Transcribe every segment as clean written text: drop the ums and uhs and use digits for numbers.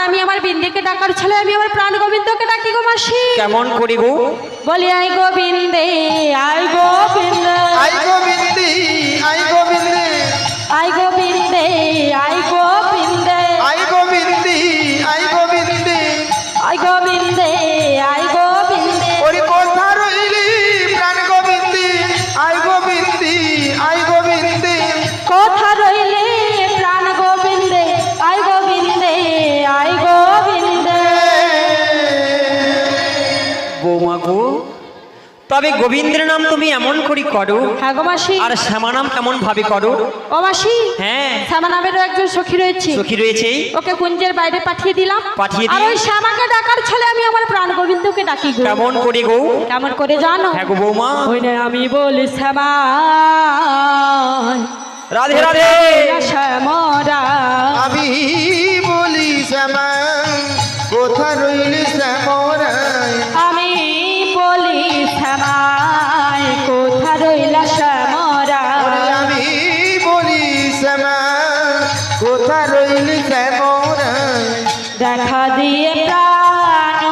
আমি আমার বিন্দিকে ডাকার ছেলে আমি আমার প্রাণ গোবিন্দকে ডাকি গো মাসি। কেমন করি গো? বলি আই গোবিন্দে আই গোবিন্দ আই গোবিন্দি আই গোবিন্দে আই গোবিন্দে আই গোবিন্দে আই গোবিন্দি আই গোবিন্দে আই গোবিন্দে আই গোবিন্দে ওরে কোথা রইলি প্রাণ গোবিন্দি আই গোবিন্দি আই গোবিন্দে কোথা রইলে প্রাণ গোবিন্দে আই গোবিন্দে আই গোবিন্দে। বৌমা গো, তবে গোবিন্দের নাম তুমি এমন করি করো, হ্যাঁ গো মাসি। আর শ্যামা নাম কেমন ভাবে করো? ও মাসি, হ্যাঁ শ্যামা নামেরও একজন সখী রয়েছে, সখী রয়েছে, ওকে কুঞ্জের বাইরে পাঠিয়ে দিলাম। পাঠিয়ে আর দিয়ে ওই শ্যামাকে ডাকার ছেলে আমি আমার প্রাণ গোবিন্দকে ডাকি গো। কেমন করি গো? কেমন করে জানো? হ্যাঁ গো বৌমা। ওই না আমি বলি শ্যামা রাধে রাধে। শ্যামরা আমি বলি শ্যামা কোথা রইলি শ্যামরা আমি বলি শ্যামায় কোথা রইলা শ্যামরা ওরে আমি বলি শ্যামা কোথা রইলি শ্যামরা দেখা দিয়ে প্রাণ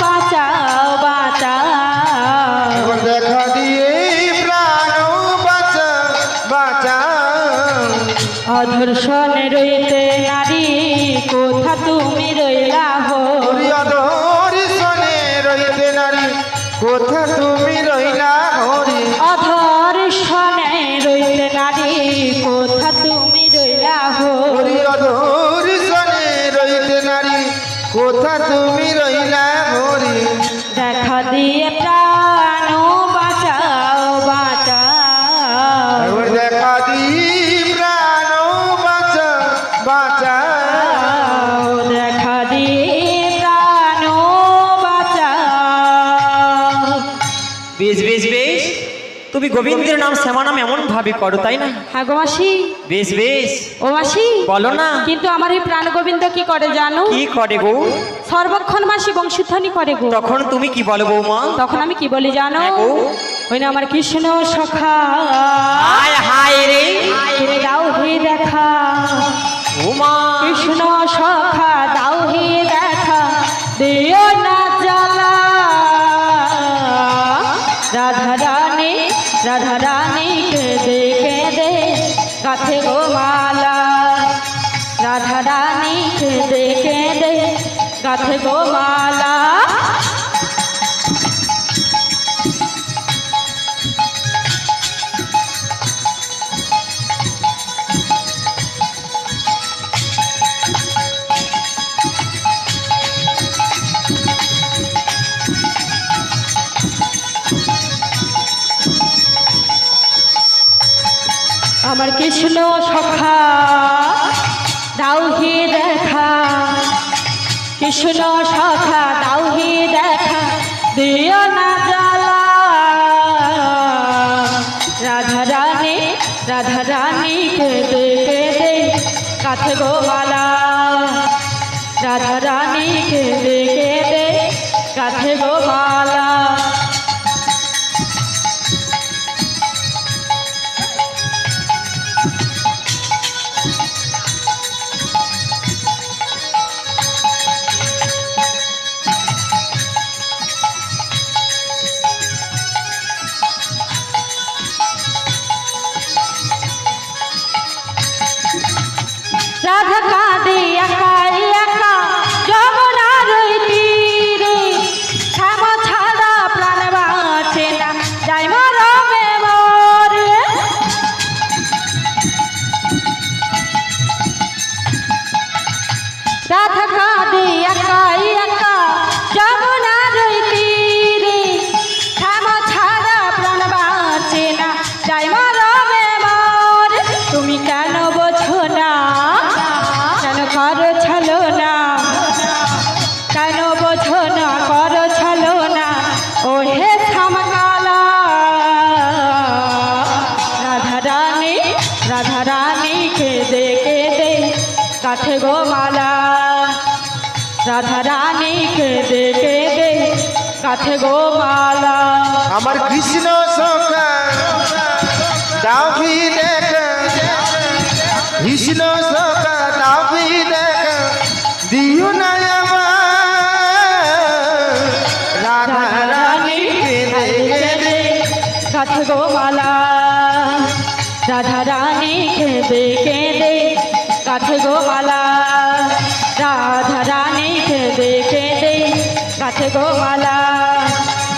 বাঁচাও বাঁচাও এবার দেখা দিয়ে প্রাণ বাঁচা বাঁচা অধর্ষণে রইতে নারী কোথা তুমি রইলা হো ওরে অধর্ষণে রইতে নারী কোথা তুমি রইলা হরি অধর্ষণে রইতে নারী কোথা তুমি রইলা হো ওরে অধর্ষণে রইতে নারী কোথা তুমি রইলা হরি দেখা দিয়ে প্রাণ বাঁচাও বাঁচাও এবার দেখা দিয়ে প্রাণ বাঁচা বাঁচা দেখা দিয়ে প্রাণ বাঁচাও। বেশ বেশ বেশ, তুমি গোবিন্দের নাম শ্যামা নাম এমন ভাবে করো তাই না? হ্যাঁ গো মাসি। বেশ বেশ, ও মাসি বলো না। কিন্তু আমার এই প্রাণ গোবিন্দ কি করে জানো? কি করে গো? সর্বক্ষণ মাসি বংশীধ্বনি করে গো। তখন তুমি কি বলো বৌমা? তখন আমি কি বলি জানো? হ্যাঁ গো। ওই না আমার কৃষ্ণ সখা হায় হায় রে রে দাও হে দেখা উমা, কৃষ্ণ সখা দাও হে দেখা দিও না জ্বালা রাধা রানী কেঁদে কেঁদে গাথে গো মালা রাধা রানী কেঁদে কেঁদে গাথে গো মালা। আমার কৃষ্ণ সখা দাও হে দেখা কৃষ্ণ সখা দাও হে দেখা দিও না জ্বালা রাধা রানী কেঁদে কেঁদে কাছে গো মালা রাধা রানী কেঁদে কেঁদে কাছে গো মালা। রাধা কাঁদে একা একা যমুনার ওই তীরে শ্যামা ছাড়া প্রাণ বাঁচে না যাই মরমে মরে রাধা কাঁদে একা একা যমুনার ওই তীরে শ্যামা ছাড়া প্রাণ বাঁচে না যাই মরমে মরে। তুমি কেন বোঝো না কেন করো ছলো না কেন বোঝো না করো ছলো না ও হে শ্যামকালা রাধা রানী কেঁদে কেঁদে কাঠে গো মালা রাধা রানী কেঁদে কেঁদে কাঠে গো মালা। আমার কৃষ্ণ সখা দাও কি দেখা কৃষ্ণ সখা দাও কি দেখা দিও না রাধা রানী কেঁদে কেঁদে গাঁথে গো মালা রাধা রানী কেঁদে কেঁদে গাঁথে গো মালা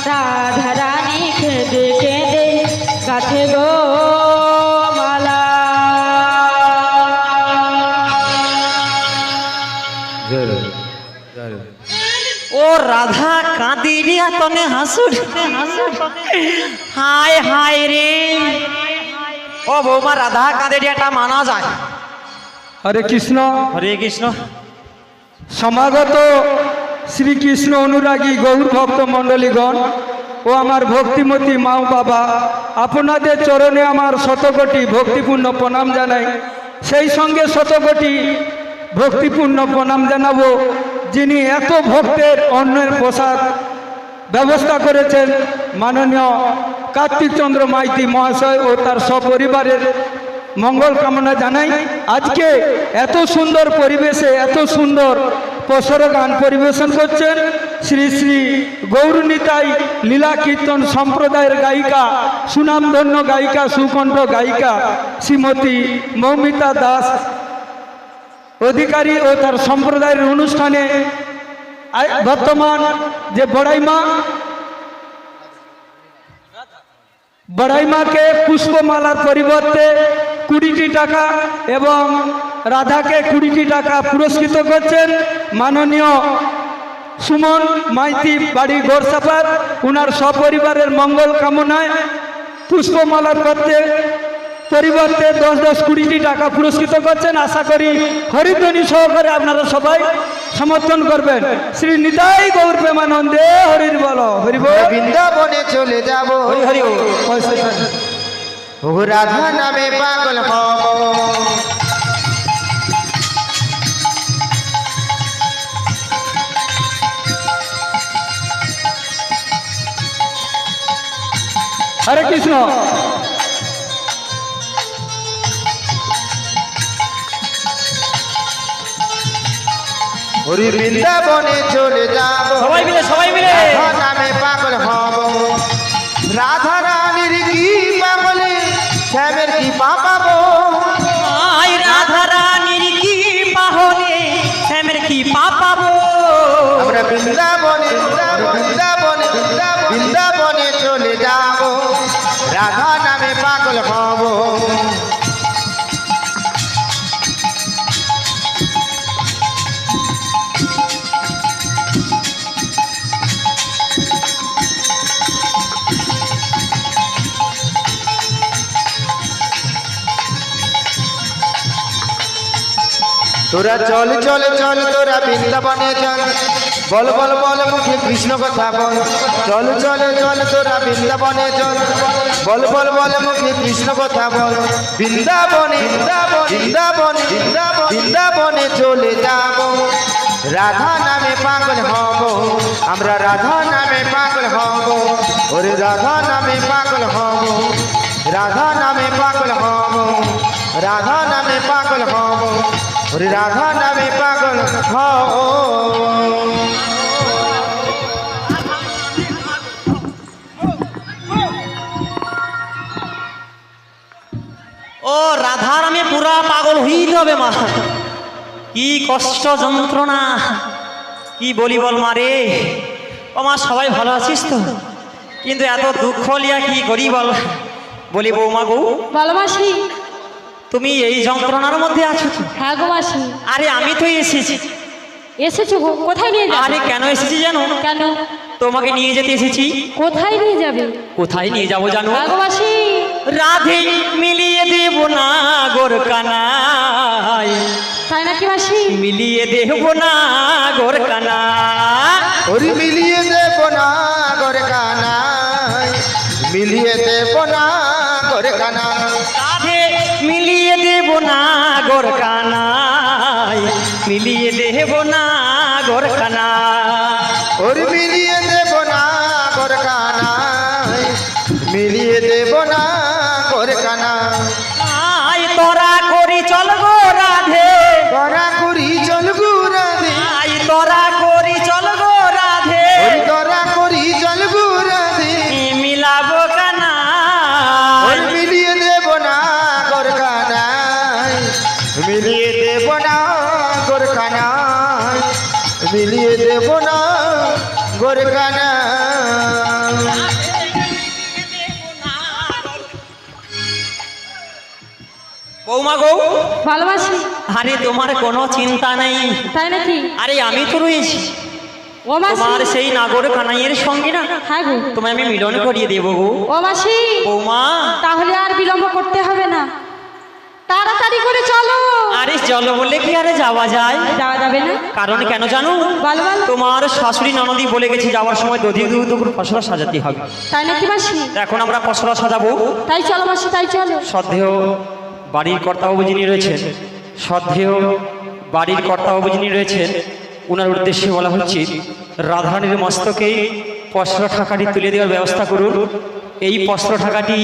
রাধা রানী কেঁদে কেঁদে গাঁথে গো মালা। ও রাধা কাঁদিরিয়া তনে হাসুর হায় হায় রে। ও বৌমা রাধা কাঁদিরিয়াটা মানা যায়। হরে কৃষ্ণ। হরে কৃষ্ণ। সমাগত শ্রীকৃষ্ণ অনুরাগী গৌর ভক্ত মণ্ডলীগণ ও আমার ভক্তিমতী মা ও বাবা, আপনাদের চরণে আমার শতকোটি ভক্তিপূর্ণ প্রণাম জানাই। সেই সঙ্গে শতকোটি ভক্তিপূর্ণ প্রণাম জানাবো যিনি এত ভক্তের অন্নের প্রসাদ ব্যবস্থা করেছেন, মাননীয় কার্তিক চন্দ্র মাইতি মহাশয় ও তার সপরিবারের মঙ্গল কামনা জানাই। আজকে এত সুন্দর পরিবেশে এত সুন্দর পসর গান পরিবেশন করছেন শ্রী শ্রী গৌরনীতাই লীলা কীর্তন সম্প্রদায়ের গায়িকা, সুনামধন্য গায়িকা, সুকণ্ঠ গায়িকা শ্রীমতী মৌমিতা দাস অধিকারী ও তার সম্প্রদায়ের অনুষ্ঠানে বর্তমান যে বড়াইমাকে পুষ্পমালার পরিবর্তে 20টি টাকা এবং রাধাকে 20টি টাকা পুরস্কৃত করছেন মাননীয় সুমন মাইতি, বাড়ি গোরসাপাত। উনার সপরিবারের মঙ্গল কামনায় পুষ্পমালার পরিবর্তে 10-20-20টি টাকা পুরস্কৃত করছেন। আশা করি হরিধ্বনি সহকারে আপনারা সবাই সমর্থন করবেন। শ্রী নিতাই গৌর প্রেমানন্দে হরির বলো হরি বল। বৃন্দাবনে চলে যাব, হরি হরি ও। ও রাধা নামে পাগল হব। হরে কৃষ্ণ। হরি বৃন্দাবনে চলে যাব, সবাই মিলে সবাই মিলে। রাধা নামে পাগল হব। রাধা রানীর কি পাগলে শ্যামের কি পাবো। আই রাধা রানীর কি পাহনে শ্যামের কি পাপাবো। আমরা বৃন্দাবনে বৃন্দাবনে বৃন্দাবনে চলে যাব, রাধা নামে পাগল হব। তোরা চল চল চল তোরা বৃন্দাবনে চল, বল বল বল মুখে কৃষ্ণ কথা বল। চল চল চল তোরা বৃন্দাবনে চল, বল বল বল মুখে কৃষ্ণ কথা বল। বৃন্দাবনে বৃন্দাবনে বৃন্দাবনে চলে যাব, রাধা নামে পাগল হব। আমরা রাধা নামে পাগল হব, ওরে রাধা নামে পাগল হব। রাধা নামে পাগল হব, রাধা নামে পাগল হব, ওরে রাধা নামে পাগল হব। ও রাধা নামে পুরা পাগল হইতে হবে মা। কি কষ্ট যন্ত্রণা কি বলি বল মা রে। ও মা সবাই ভালো আছিস তো? কিন্তু এত দুঃখ লিয়া কি করি বল। বলি বৌমা গো, ভালোবাসি। তুমি এই যন্ত্রণার মধ্যে আছো তো? হ্যাঁ গো মাসি। আরে আমি তো এসেছি। এসেছো গো? কোথায় নিয়ে যাবে? আরে কেন এসেছি জানো? কেন? তোমাকে নিয়ে যেতে এসেছি। কোথায় নিয়ে যাবে? কোথায় নিয়ে যাবো জানো? হ্যাঁ গো মাসি। রাধে মিলিয়ে দেব না গোর কানাই। তাই নাকি মাসি? মিলিয়ে দেব না গোর কানা। ওরে মিলিয়ে দেব না গোর কানাই, মিলিয়ে দেব না গোর কানা। রাধে মিলিয়ে দেব না গোর কানাই, মিলিয়ে দেব না গোর কানা। ওরে মিলিয়ে দেব না গোর কানাই, মিলিয়ে দেব না গোর কানা। আই তোরা করি চল গো রাধে, তোরা করি চল গো রাধে। আই তোরা করি চল গো রাধে। ওরে তোরা করি চল গো রাধে। মিলাবো কানা, ওরে মিলিয়ে দেব না বিলিয়ে দেব না গোরখানা। বৌমা গো, ভালোবাসি। আরে তোমার কোনো চিন্তা নেই, তাই নাকি? আরে আমি তো রয়েছি ও মাসি। তোমার সেই নাগর কানাইয়ের সঙ্গে না, হ্যাঁ গো। তোমায় আমি মিলন করিয়ে দেবো গো। ও মাসি, বৌমা, তাহলে আর বিলম্ব করতে হবে না, তাড়াতাড়ি করে চলো। আরে চলো বললে কি আরে যাওয়া যায়? যাওয়া যাবে না? কারণ কেন জানো? বলো বলো। তোমার শাশুড়ি ননদি বলে গেছে যাওয়ার সময় দধি দুপুর পশরা সাজাতে হবে। তাই নাকি মাসি? এখন আমরা পশরা সাজাবো। তাই চলো মাসি, তাই চলো। শ্রদ্ধেয় বাড়ির কর্তাবাবু যিনি রয়েছেন, শ্রদ্ধেয় বাড়ির কর্তাবাবু যিনি রয়েছেন, ওনার উদ্দেশ্যে বলা হচ্ছে রাধারানীর মস্তকে পস্ত্র ঠাকাটি তুলে দেওয়ার ব্যবস্থা করুন। এই পস্ত্র ঠাকাটি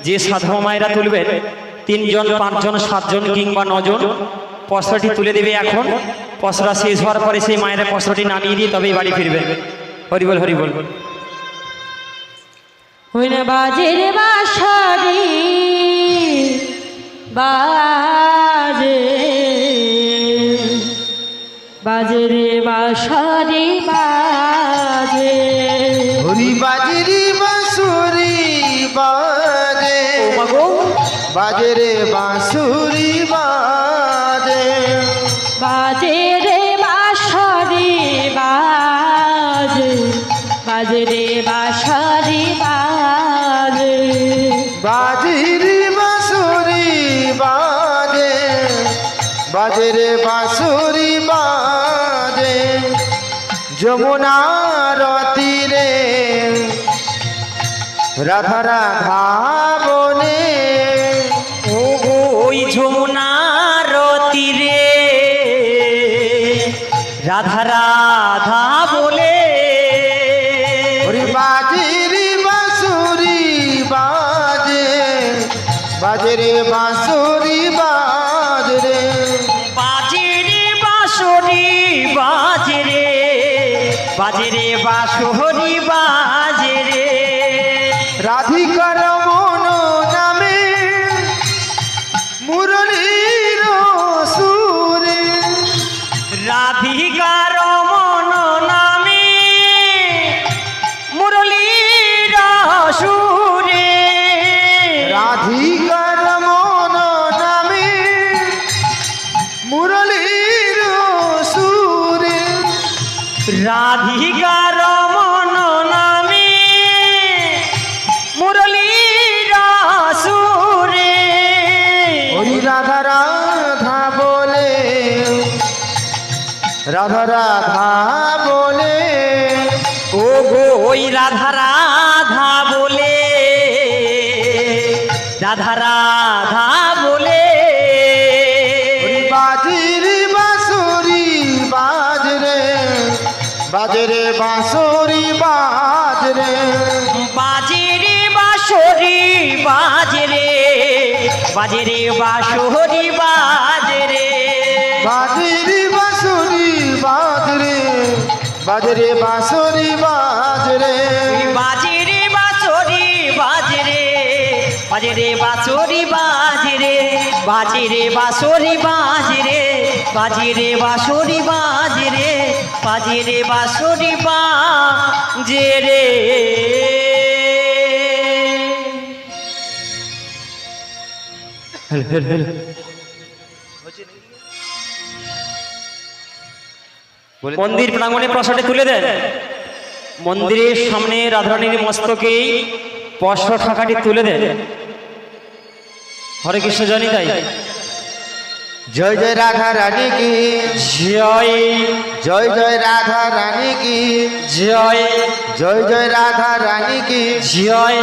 যে সাধু মায়েরা তুলবেন, 3 জন 5 জন 7 জন কিংবা 9 জন পস্ত্রটি তুলে দেবে। এখন পস্ত্রা শেষ হওয়ার পরে সেই মায়েরা পস্ত্রটি নামিয়ে দিয়ে তবেই বাড়ি ফিরবেন। হরিবল হরিবল। হইনা বাজে রে বাঁশরি বাজে, বাজে রে বাঁশরি বাজে। হরি বাজরি বাঁশুরি বাজে, বাজে রে বাঁশুরি বাজে। বাজে রে বাঁশরি বাজে, বাজে রে বাঁশরি বাজে। বাজরি বাঁশুরি বাজে, বাজে রে বাঁশুরি বাজে। যমুনার তীরে রাধা রাধা বনে, ও গো ওই যমুনার তীরে রাধা রাধা বলে হরি বাজরি বাঁশুরি বাজে, বাজে রে বাঁশুরি বাজরে। বাজে রে বাঁশরি বাজে রে, বাজে রে বাঁশরি বাজে রে। রাধিকার মন নামে মুরলীর সুরে, রাধিকার মন নামে মুরলীর সুরে। রাধিকার মন নামে মুরলীর সুরে। রাধিকার মন নামে মুরলীর সুরে। হরি রাধা রাধা বলে, রাধা রাধা বলে। ও গো ওই রাধা রাধা বলে, রাধা রাধা বলে। হরি বাজরি বাঁশুরি বাজরে, বাজরে বাঁশুরি বাজরে। বাজে রে বাঁশরি বাজে রে, বাজে রে বাঁশরি বাজে রে। বাজরি বাঁশুরি বাজরে, বাজরে বাঁশুরি বাজরে। বাজে রে বাঁশরি বাজে রে, বাজে রে বাঁশরি বাজে রে। বাজে রে বাঁশরি বাজে রে, বাজে রে বাঁশরি বাজে রে। বাজে রে বাঁশরি বাজে রে। মন্দির প্রাঙ্গণে প্রসাদে তুলে দেন। মন্দিরের সামনে রাধারানীর মস্তকে পস্ত্র ঠাকাটি তুলে দেন। হরে কৃষ্ণ জানি তাই। জয় জয় রাধা রানী কি জয়, জয় জয় রাধা রানী কি জয়, জয় জয় রাধা রানী কি জয়।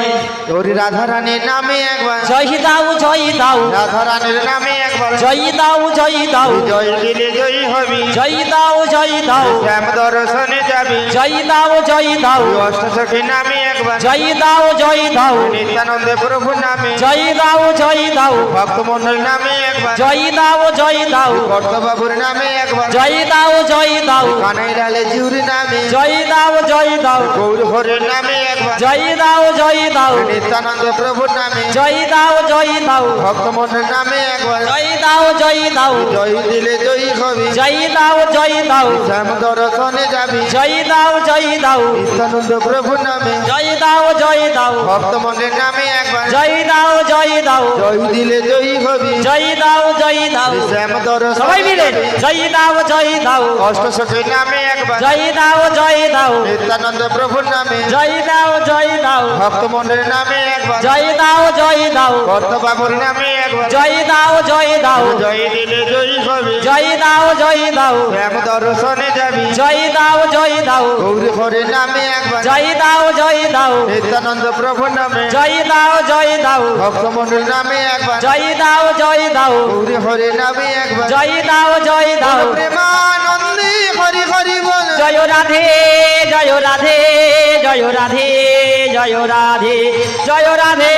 ওরে রাধা রানীর নামে একবার, জয় দাও, জয় দাও, রাধা রানীর নামে একবার। জয় দাও, জয় দাও, জয় দিলে জয় হবি, জয় দাও, জয় দাও, শ্যাম দর্শনে যাবি। জয় দাও, জয় দাও, অষ্ট সখী নামে একবার, একবার জয় দাও জয় দাও নিত্যানন্দ প্রভু নামে জয় দাও জয় দাও ভক্তমন্ডল নামে একবার জয় দাও জয় দাও কর্তবাবুর নামে একবার জয় দাও জয় দাও কানাইলালে জিউর নামে জয় দাও জয় দাও গৌর হরের নামে একবার জয় দাও জয় দাও নিত্যানন্দ প্রভুর নামে জয় দাও জয় দাও ভক্তমন্ডল নামে একবার জয় দাও জয় দাও জয় দিলে জয়ী হবি জয় দাও জয় দাও শ্যাম দর্শনে যাবি জয় দাও জয় দাও নিত্যানন্দ প্রভু নামে জয় দাও জয় দাও ভক্তমন্ডলের নামে একবার জয় দাও জয় দাও জয় দিলে জয়ী হবি জয় দাও জয় দাও শ্যাম দর্শনে সবাই মিলে জয় দাও জয় দাও অষ্টশখীর নামে একবার জয় দাও জয় দাও নিত্যানন্দ প্রভুর নামে জয় দাও জয় দাও ভক্তমন্ডলের নামে একবার জয় দাও জয় দাও কর্তবাবুর নামে একবার জয় দাও জয় দাও জয় দিলে জয়ী হবি জয় দাও জয় দাও শ্যাম দর্শনে যাবি জয় দাও জয় দাও গৌর হরের নামে একবার জয় দাও জয় দাও নিত্যানন্দ প্রভুর নামে জয় দাও জয় দাও ভক্তমন্ডল নামে একবার জয় দাও জয় দাও গৌর হরের নামে একবার জয় দাও জয় দাও প্রেমানন্দে হরি হরি বল জয় রাধে জয় রাধে জয় রাধে জয় রাধে জয় রাধে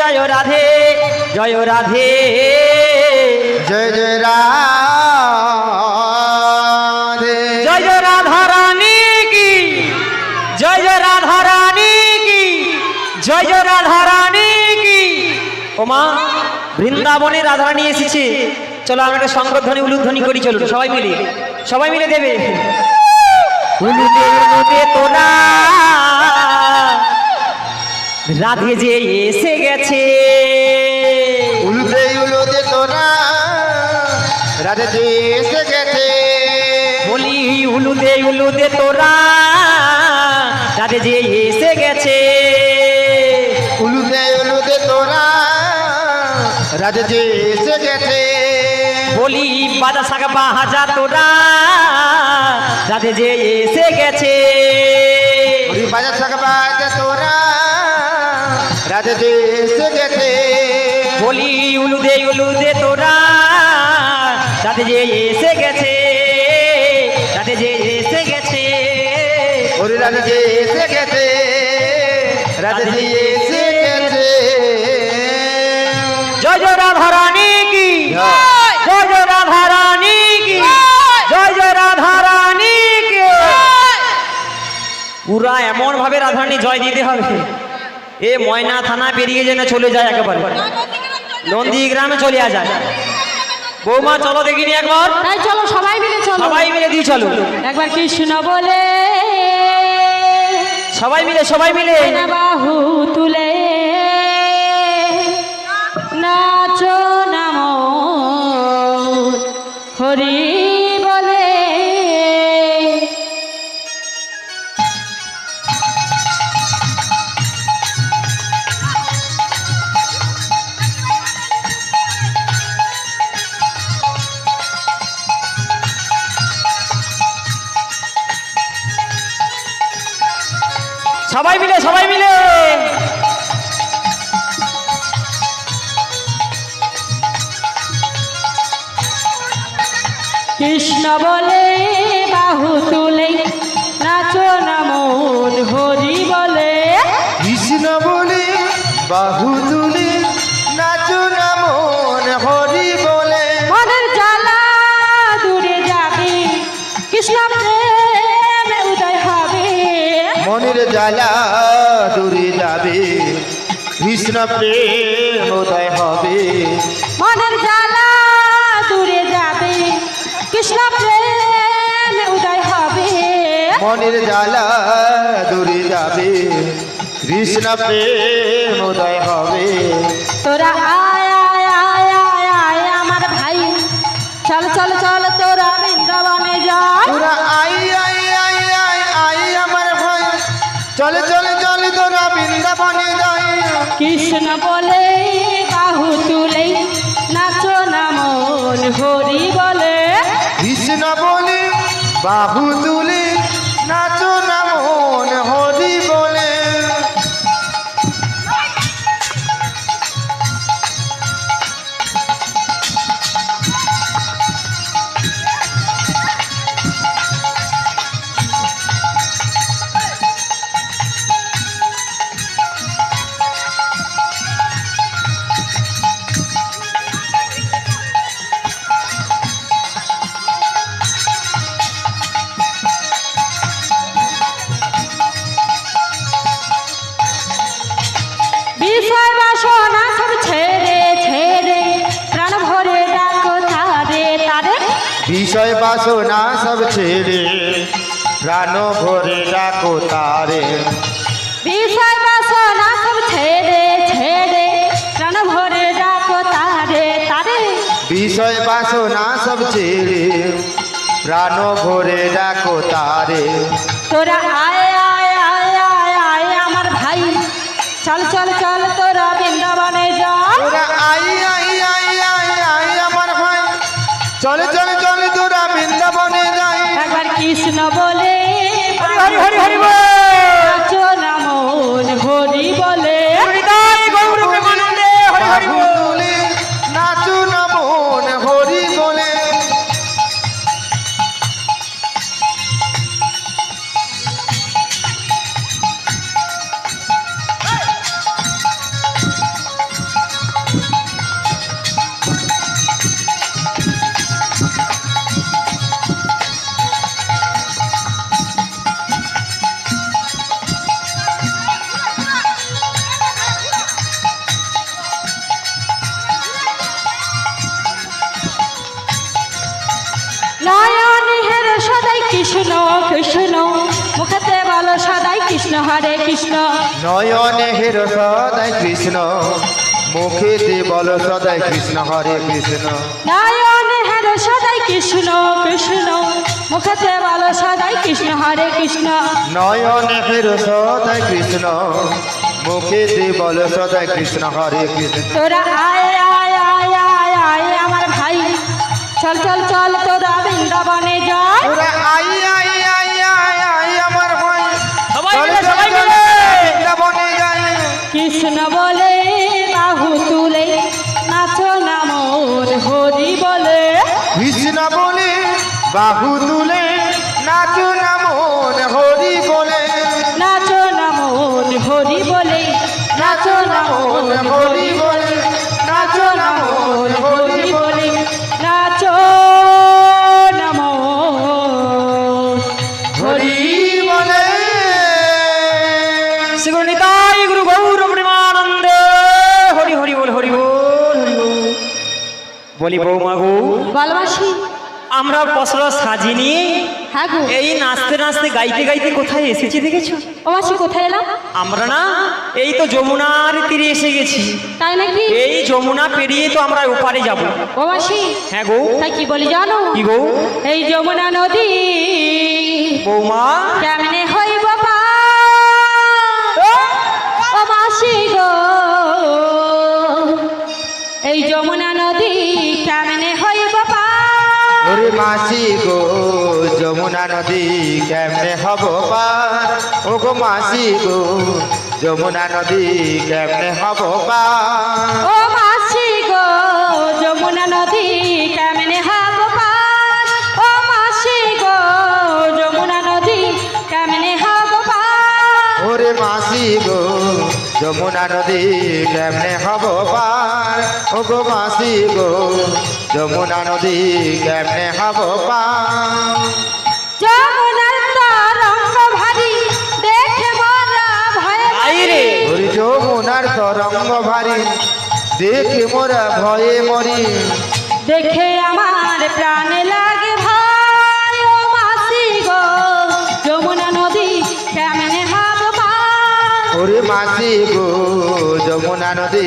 জয় রাধে জয় রাধে জয় জয় রাধে জয় জয় রাধা রানী কি জয় জয় রাধা রানী কি জয় জয় রাধা রানী কি ওমা বৃন্দাবনে রাধারানী এসেছে চলো আমরা একটা সংগধ্বনি উলুধ্বনি করি চলো সবাই মিলে দেবে উলুদে উলুদে তোরা রাধে যে এসে গেছে উলুদে উলুদে তোরা রাধে যে এসে গেছে বলি উলুদে উলুদে তোরা রাধে যে এসে গেছে উলুদে উলুদে তোরা রাধে যে এসে গেছে বলি বাজা শাক বাহাজা তোরা রাধে যে এসে গেছে ওরে বাজা থাকবা যে তোরা রাধে যে এসে গেছে বলি উলুদে তোরা রাধে যে এসে গেছে রাধে যে এসে গেছে ওরে রাধে যে এসে গেছে রাধে যে এসে গেছে জয় জয় রাধা রানী কি জয় জয় রাধা রানী কি জয় জয় রাধা রানী কি পুরা এমন ভাবে রাধারানী জয় দিতে হবে এ ময়না থানা পেরিয়ে যেন চলে যায় একেবারে নন্দী গ্রামে চলে যায় বৌমা চলো দেখিনি একবার তাই চলো সবাই মিলে চলো সবাই মিলে দিয়ে চলো একবার কৃষ্ণ বলে সবাই মিলে না বাহু তুলে নাচো নামো হরি বলে সবাই মিলে কৃষ্ণ বলে বাহু তুলে নাচো নামন হরি বলে কৃষ্ণ বলে বাহু তুলে নাচো না মন হরি বলে মনের জ্বালা দূরে যাবে কৃষ্ণ প্রেম উদয় হবে মনের জ্বালা দূরে যাবে কৃষ্ণ প্রেম উদয় হবে মনের জ্বালা দূরে যাবে কৃষ্ণ প্রেম উদয় হবে মনের জ্বালা দূরে যাবে কৃষ্ণ প্রেম উদয় হবে তোরা আয় আয় আয় আয় আয় আমার ভাই চল চল চল তোরা বৃন্দাবনে যাই তোরা I I I I I আমার ভাই চলে চলে চলে তোরা বৃন্দাবনে যাই কৃষ্ণ বলে বাহু তুলে নাচো নামন হরি বলে কৃষ্ণ বলে বাহু তুলে নাচো না মন হরি বলে বিষয় বাসনা সব ছেড়ে প্রাণ ভরে ডাকো তারে বিষয় বাসনা সব ছেড়ে ছেড়ে প্রাণ ভরে ডাকো তারে তারে বিষয় বাসনা সব ছেড়ে প্রাণ ভরে ডাকো তারে তোরা আয় আয় আয় আয় আয় আমার ভাই চল চল চল তোরা বৃন্দাবনে যা তোরা I I I I I আমার ভাই চলে চলে চলে তোরা বৃন্দাবনে যাই একবার কৃষ্ণ বলে হরি হরি হরি বল। নাচো না মন হরি বলে হরিদাই গৌর প্রেমানন্দে হরি হরি বাহু বল। তুলে নাচু না মন হরি বলে নয়ন হের সদাই কৃষ্ণ কৃষ্ণ মুখতে বলো সদাই কৃষ্ণ হরে কৃষ্ণ নয়নে হের সদাই কৃষ্ণ মুখেতে বল সদাই কৃষ্ণ হরে কৃষ্ণ নয়ন হের সদাই কৃষ্ণ কৃষ্ণ মুখতে বলো সদাই কৃষ্ণ হরে কৃষ্ণ নয়নে হের সদাই কৃষ্ণ মুখেতে বল সদাই কৃষ্ণ হরে কৃষ্ণ তোরা আয় আয় আয় আয় আয় আমার ভাই চল চল চল তোরা বৃন্দাবনে যা তোরা I I I I I আমার ভাই সবাই চলে মিলে, চলে সবাই চলে মিলে। বৃন্দাবনে যাই কৃষ্ণ বলে বাহু তুলে নাচো না মোর হরি বলে কৃষ্ণ বলে বাহু তুলে নাচো না মন হরি বলে নাচো না মোর হরি বলে নাচো না মোর হরি বলে নাচো না মোর হরি বলে নাচো না মোর হরি বলে শ্রী গুরু নিতাই গুরু গৌর প্রেমানন্দে হরি হরি বল হরি বল হরি বল। বলি বৌমা গো ভালোবাসি আমরা পসরা সাজিনি হ্যাঁ গো এই নাচতে নাচতে গাইতে গাইতে কোথায় এসেছি দেখেছো? ও মাসি কোথায় এলাম আমরা না এই তো যমুনার তীরে এসে গেছি। তাই নাকি এই যমুনা পেরিয়ে তো আমরা ওপারে যাব। ও মাসি হ্যাঁ গো তাই কি বলি জানো কি গো এই যমুনা নদী বৌমা কেমনে হইব পার? ও মাসি গো এই যমুনা নদী কেমনে হইব পার? ওরে মাসি গো যমুনা নদী কেমনে হব পার ও গো মাসি গো যমুনা নদী কেমনে হব পার ও মাসি গো যমুনা নদী কেমনে হব পার? ও মাসি গো যমুনা নদী কেমনে হব পার? ওরে মাসি গো যমুনা নদী কেমনে হব পার ও গো মাসি গো যমুনা নদী কেমনে হব পার যমুনার তরঙ্গ ভারী দেখে মোরা ভয়ে আই রে। ওরে যমুনার তরঙ্গ ভারী দেখে মোরা ভয়ে মরি দেখে আমার প্রাণ লাগে ভাই। ও মাসি গো যমুনা নদী কেমনে হব পার? ওরে মাসি গো যমুনা নদী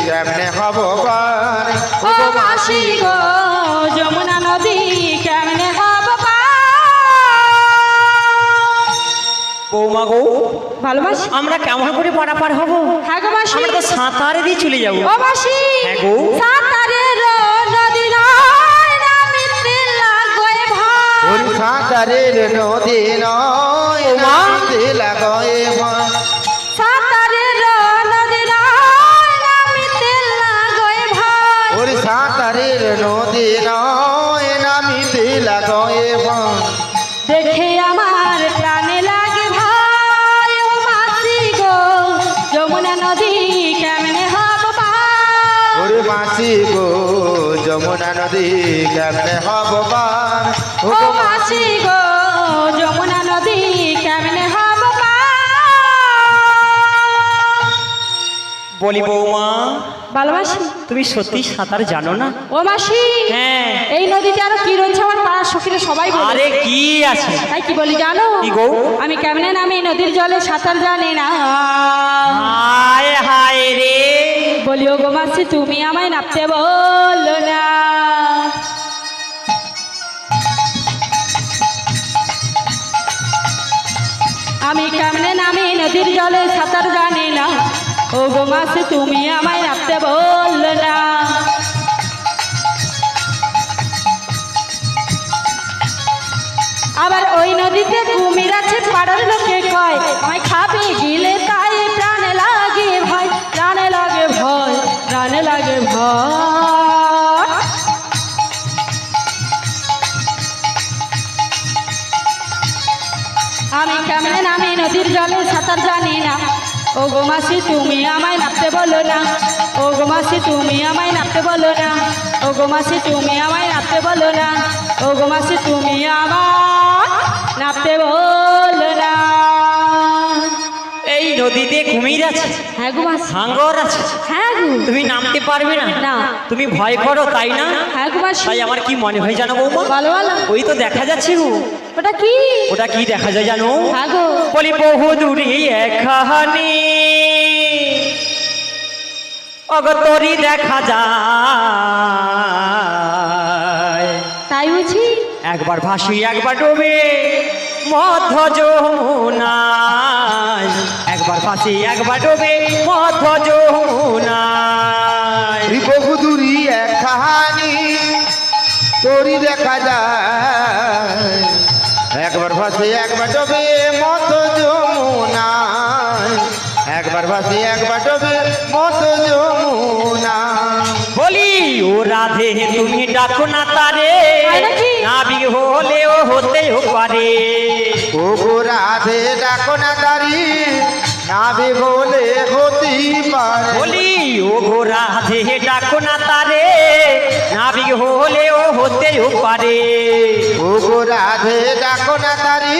কেমনে হব পার ও মাসি গো যমুনা নদী কেমনে হব পার? বৌমা গো ভালোবাসি আমরা কেমন করে পারাপার হব? হ্যাঁ গো মাসি আমরা তো সাঁতারে দিয়ে চলে যাব। ও মাসি হ্যাঁ গো। সাঁতারের নদী নয় নামিতে লাগোয় ভাই। ওরে সাঁতারের নদী নয় নামতে লাগয়ে ভয় সাঁতারের নদী নয় নামিতে লাগোয় ভাই। ওরে সাঁতারের নদী নয় নামিতে লাগয়ে ভয় দেখে আমার প্রাণে লাগে ভাই। ও মাসি গো যমুনা নদী কেমনে হব পার? ওরে মাসি গো যমুনা নদী কেমনে হব পার ও ও গো মাসি গো যমুনা নদী কেমনে হব পার? বলি বৌমা ভালোবাসি তুমি সত্যি সাঁতার জানো না? ও মাসি, হ্যাঁ। এই নদীতে আরো কি রয়েছে আমার পাড়ার সখীরা সবাই বলে। আরে কি আছে? তাই কি বলি জানো? কি গো? আমি কেমনে নামি নদীর জলে সাঁতার জানি না। হায় হায় রে, বলি ও গো মাসি তুমি আমায় নামতে বললো না। আমি কেমনে নামি নদীর জলে সাঁতার জানি না। ও গো মাসি তুমি আমায় নামতে বললো না। আবার ওই নদীতে কুমির আছে পাড়ার লোকে কয় আমায় খাবে গিলে তাই প্রাণে লাগে ভয়, প্রাণে লাগে ভয়, প্রাণে লাগে ভয়। আমি কেমনে নামি নদীর জলে সাঁতার জানি না। ও গো মাসি তুমি আমায় নামতে বলো না। ও গো মাসি তুমি আমায় নামতে বলো না। ও গো মাসি তুমি আমায় নামতে বলো না। ও গো মাসি তুমি আমায় নামতে বলো না। এই নদীতে কুমির আছে, হ্যাঁ গো মাসি। হাঙ্গর আছে, হ্যাঁ গো। তুমি নামতে পারবে না? না। তুমি ভয় করো তাই না? হ্যাঁ গো মাসি। তাই আমার কি মনে হয় জানো বৌমা? বলো বলো। ওই তো দেখা যাচ্ছে গো। ওটা কি? ওটা কি দেখা যায় জানো? হ্যাঁ গো। বলি বহু দূরে একখানি অগতরি দেখা যায়। তাই বুঝি? একবার ভাসি একবার ডুবে মধ্য যমুনায়, একবার ভাসি একবার ডুবে মধ্য যমুনায়। বহু দূরি এক কাহানি তোরি দেখা যায়, একবার ভাসে একবার ডোবে মত যমুনায়, একবার ভাসে একবার ডোবে মত যমুনা। বলি ও রাধে তুমি ডাকো না তারে, তাই নাকি? নাবিক হলেও হতেও পারে। ও গো রাধে ডাকো না তারি, নাবি বলে হতে পারে। বলি ও গো রাধে ডাকো না তারে, নাবিক হলেও হতেও পারে। ও গো রাধে ডাকো না তারি,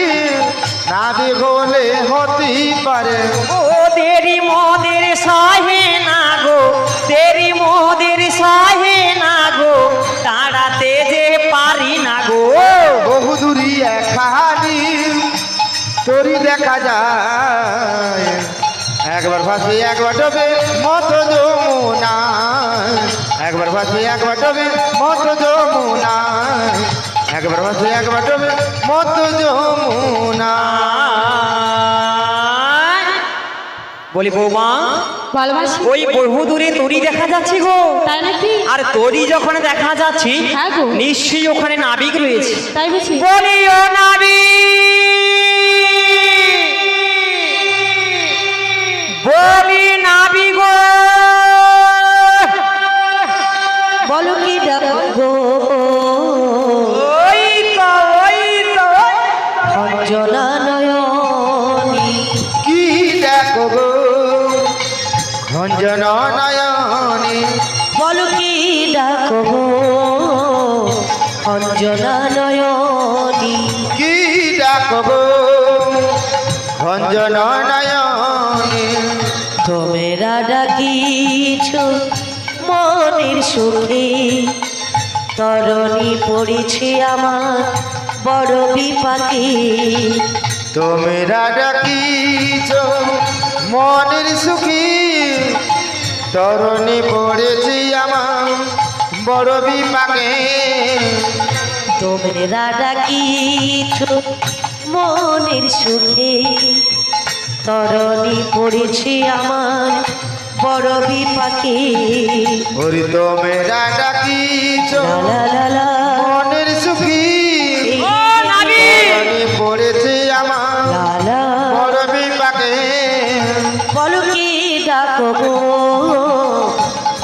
নাবি বলে হতে পারে। ও দেরি মোদের সহে না গো, দেরি মোদের সহে না গো, তাড়াতে যে পারি না গো। বহু দূরি এক কাহানি তোরি দেখা যায়, একবার ভাসে একবার ডোবে মত যমুনা, একবার ভাসে একবার ডোবে মত যমুনা, একবার ভাসে একবার ডোবে মত যমুনা। বলি বৌমা, বলো মাসি। ওই বহু দূরে তরি দেখা যাচ্ছে গো। তাই নাকি? আর তরি যখন দেখা যাচ্ছে হ্যাঁ গো। নিশ্চয়ই ওখানে নাবিক রয়েছে। তাই বুঝি? বলি ও নাবিক, বলি নাবিক গো, বলো কি ডাকো গো, ওই তো ওই তো অঞ্জনা নয়নী। কি দেখো গো খঞ্জন নয়নী, বলো কি ডাকো গো, অঞ্জনা নয়নী। কি দেখো গো খঞ্জন নয়নী। তোমেরা ডাকিছ মনের সুখে, তরণী পড়েছে আমার বড় বিপাকে। তোমরা ডাকিছ মনের সুখী, তরণী পড়েছি আমার বড় বিপাকে। তোমরা ডাকিছ মনের সুখে, তরণী পড়েছে আমার বড় বিপাকে। ওরে তোমরা ডাকিছ লা লা লা মনের সুখী, ও নাবিক, তরণী পড়েছি আমার লা লা। বড় বিপাকে। বলো কি ডাকো গো,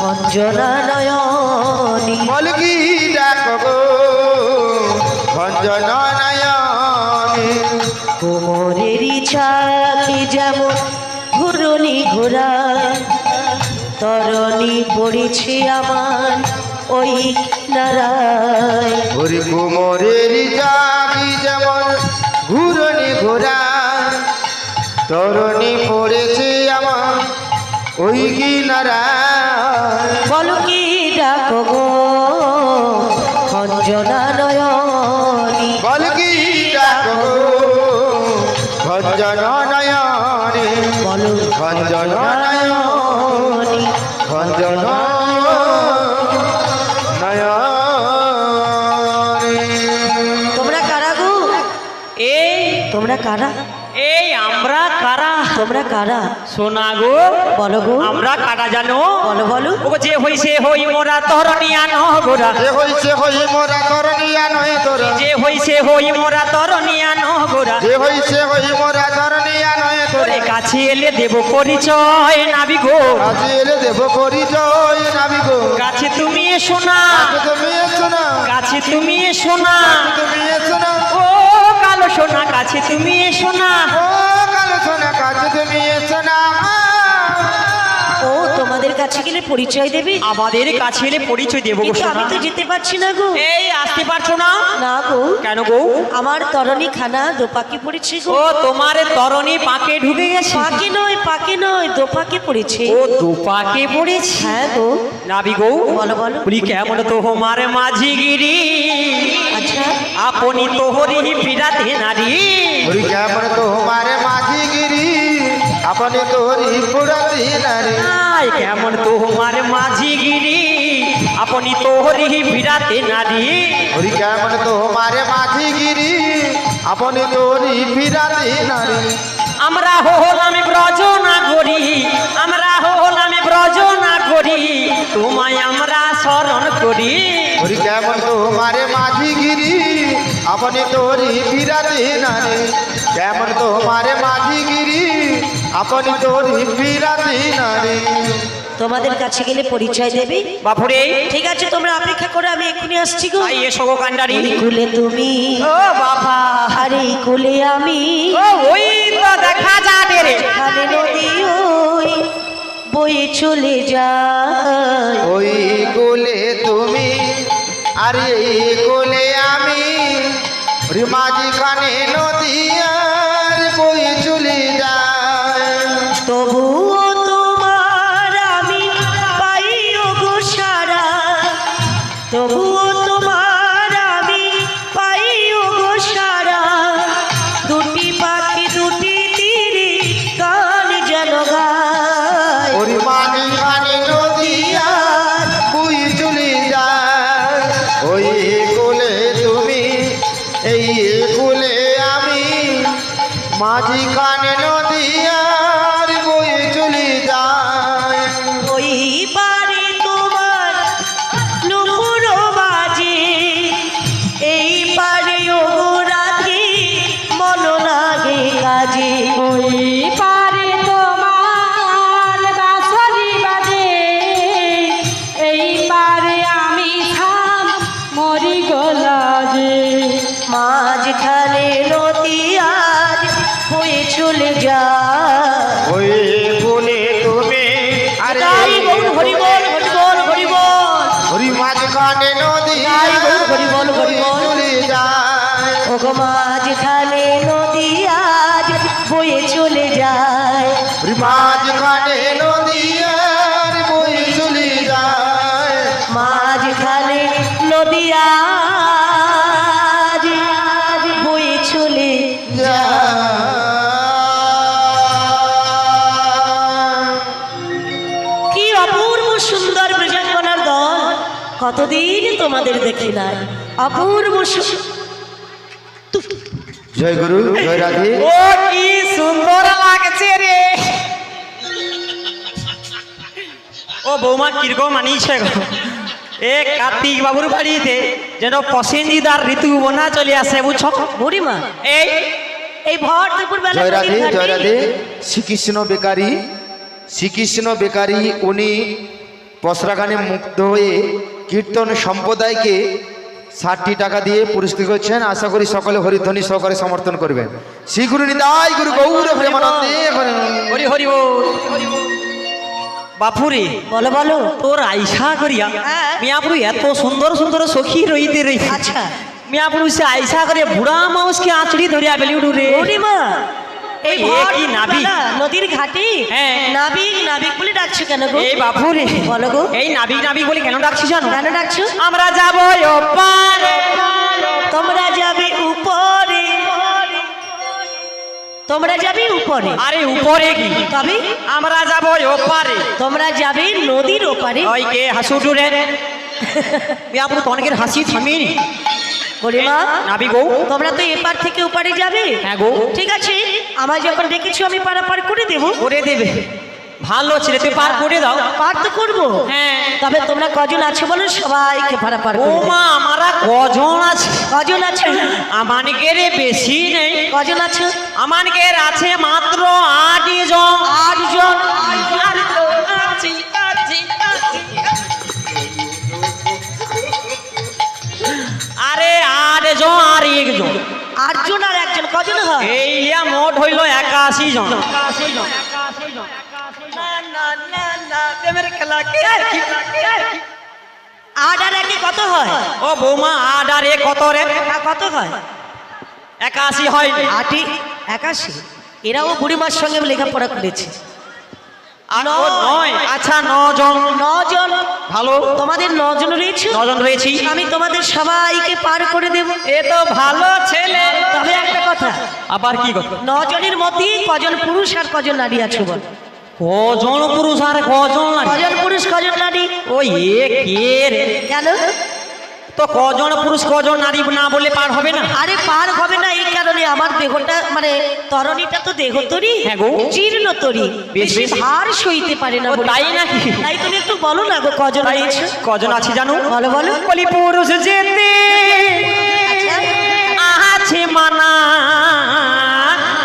অঞ্জনা নয়নী। বল কি ডাকো গো খঞ্জন নয়নী। কোমরেরই ছাতি যেমন ঘুরনি ঘোরা, তরণী পড়েছে আমার ওই কিনারায়। ওরে কোমরের জাগি যেমন ঘুরনি ঘোরা, তরণী পড়েছে আমার ওই কিনারায়। বলো কি ডাকো গো অঞ্জনা নয়নী বল কি ডাকো ভঞ্জন নয়নে বলো ভঞ্জন নয়নে ভঞ্জন নয়নে তোমরা কারা গো এই তোমরা কারা এই আমরা কারা তোমরা কারা সোনা গো বলো গো আমরা কারা জানো বলো বলো ও যে হইছে হই মোরা তরনিয়া নহগোরা যে হইছে হই মোরা তরনিয়া নয় তোরা যে হইছে হই মোরা তরনিয়া নহগোরা যে হইছে হই মোরা তরনিয়া নয় তোরা তোরে কাছে এলে দেব পরিচয় নাবি গো আজি এলে দেব পরিচয় নাবি গো কাছে তুমি এসো না তুমি এসো না কাছে তুমি এসো না তুমি এসো না ও কালো সোনা কাছে তুমি এসো না ও কালো সোনা কাছে তুমি এসো না ও তোমাদের কাছে গেলে পরিচয় দেবে আমাদের কাছে এলে পরিচয় দেবো গো কিন্তু আমি সোনা তো যেতে পারছি না গো এই আসতে পারছো না না গো কেন গো আমার তরণী খানা দোপাকে পড়েছে গো ও তোমার তরণী পাকে ঢুকে গেছে পাকে নয় দোপাকে পড়েছে ও দুপাকে পড়েছে হ্যাঁ গো নাবি গো বলো বলো বলি কেমন তোমার মাঝি গিরি আচ্ছা আপনি তোহরি বিরাতে নারী ওরি কেমন তোমারে মাঝি গিরি আপনি তোরি পুরাতি নারী আয় কেমন তোমার মাঝি গিরি আপনি তোহরি বিরাতে নারী ওরি কেমন তোমারে মাঝি গিরি আপনি তোরি ফিরাতি নারী আমরা হলাম ব্রজ না করি আমরা হলাম ব্রজ না করি তোমায় আমরা স্মরণ করি ওরি কেমন তোমারে মাঝি গিরি আপনি তোরি ফিরাতি নারী কেমন তোমারে মাঝি গিরি আপনি তোরি ফিরাতি নারী তোমাদের কাছে গেলে পরিচয় দেবে বাপুরে ঠিক আছে তোমরা অপেক্ষা করো আমি এক্ষুনি আসছি গো তাই এসো গো কান্ডারি এই কুলে তুমি ও বাবা আর এই কুলে আমি ও ওই তো দেখা যাবে রে খালে নদী ওই বয়ে চলে যায় ওই কোলে তুমি আর এই কোলে আমি ওরে মাঝি খানে নদী আর বই চলে যায় তবুও তোমার আমি পাইও গো সারা তবুও তোমার আমি পাইও গো সারা দুটি পাখি দুটি তীরে গান যেন গায় ওরে মাঝি খানে নদী আর বই চলে যায় ওই কোলে তুমি এই কোলে আমি মাঝি খানে নদী আর বই চলে যায় ওই পারে তোমার নুপুর বাজে এই পারে ও রাধে মন লাগে কাজে ওই পারে তোমার বাঁশরি বাজে এই পারে আমি থাম মরি গলাজে মাঝখানে নদী আজ হয়ে চলে যায় ওই কোলে তুমি আরে তাই বল হরি বল হরি বল হরি বল হরি মাঝখানে নদী তাই বল হরি বল হরি বল চলে যায় ও গো মাঝখানে নদী আজ বয়ে চলে যায় হরি মাঝখানে নদী আর বই চলে যায় মাঝখানে নদী আজ বয়ে চলে কি অপূর্ব সুন্দর বৃষাঙ্গনার দল কতদিন তোমাদের দেখি নাই অপূর্ব জয় গুরু জয় রাধে ও কি সুন্দর লাগছে রে ও বৌমা কিরকম মানিয়েছে গো এ কার্তিক বাবুর বাড়িতে যেন পসেন্দিদার ঋতু বোনা চলে আসে বুঝছো বুড়িমা এই এই ভর দুপুর বেলা জয় রাধে জয় রাধে শ্রীকৃষ্ণ বেকারি উনি পসরাগানে মুক্ত হয়ে কীর্তন সম্প্রদায়কে 60 টাকা দিয়ে পুরস্কৃত করছেন আশা করি সকলে হরিধ্বনি সহকারে সমর্থন করবেন শ্রী গুরু নিতাই গুরু গৌর প্রেমানন্দে হরি হরি বল বাপুরে বলো বলো তোর আইসা করিয়া হ্যাঁ। মিয়াপুর এত সুন্দর সুন্দর সখী রইতে রইতে আচ্ছা মিয়াপুর সে আইসা করে বুড়া মাউসকে আঁচড়ি ধরিয়া বেলি উঠু রে বুড়িমা ওই এ ভর কি নাবিক? বেলা নদীর ঘাটে হ্যাঁ। নাবিক নাবিক বলে ডাকছো কেন গো? এই বাপু রে, বলো গো। এই নাবিক নাবিক বলে কেন ডাকছিস জানো? কেন ডাকছো? আমরা যাবো ওপারে। তোমরা যাবে উপরে, তোমরা যাবে উপরে। আরে উপরে কি, তবে আমরা যাবো ওপারে। তোমরা যাবে নদীর ওপারে। ওই কে হাসুটু রে, আপনি তনকের হাসি থামিনি। বুড়িমা নাবি গো, তোমরা তো এপার থেকে ওপারে যাবে। হ্যাঁ গো। ঠিক আছে, আমার যখন ডেকেছো আমি পারাপার করে দেবো। করে দেবে, ভালো ছেলে, তুই পার করে দাও। পার তো করবো। হ্যাঁ। তবে তোমরা কজন আছো বলো, সবাইকে পারাপার ও করে দেবো। মা, আমরা কজন আছে? কজন আছো? আমানকের বেশি নেই, কজন আছো? আমানকের আছে মাত্র 8 জন। 8 জন। আরে 8 জন আর 1 জন, 8 জন আর একজন কজন হয়? এই লিয়া মোট হইল 81 জন। আট আর একে কত হয়? ও বৌমা, 8 আর 1 কত রে? কত হয়? 81 হয়। 8 81। এরাও বুড়িমার সঙ্গে লেখাপড়া করেছে। আর ও 9, আচ্ছা 9 জন। 9 জন। ভালো, তোমাদের 9 জন রয়েছে। 9 জন রয়েছি। আমি তোমাদের সবাইকে পার করে দেব। এ তো ভালো ছেলে। তবে একটা কথা, আবার কি কথা? 9 জনের মধ্যে কজন পুরুষ আর কজন নারী আছে বল? কজন পুরুষ আর কজন নারী? কজন পুরুষ কজন নারী? ওই এ কে রে? কেন? তো কজন পুরুষ কজন নারী না বলে পার হবে না? আরে পার হবে না এই কারণে, আমার দেহটা মানে তরণীটা তো দেহ তরি, হ্যাঁ গো। জীর্ণ তরি, বেশ, বেশি বেশ। ভার সইতে পারে না ও বলে। তাই নাকি? তাই তুমি একটু বলো না গো, কজন রয়েছে? কজন আছে জানো? বলো বলো। বলি পুরুষ যেতে আচ্ছা, আছে মানা,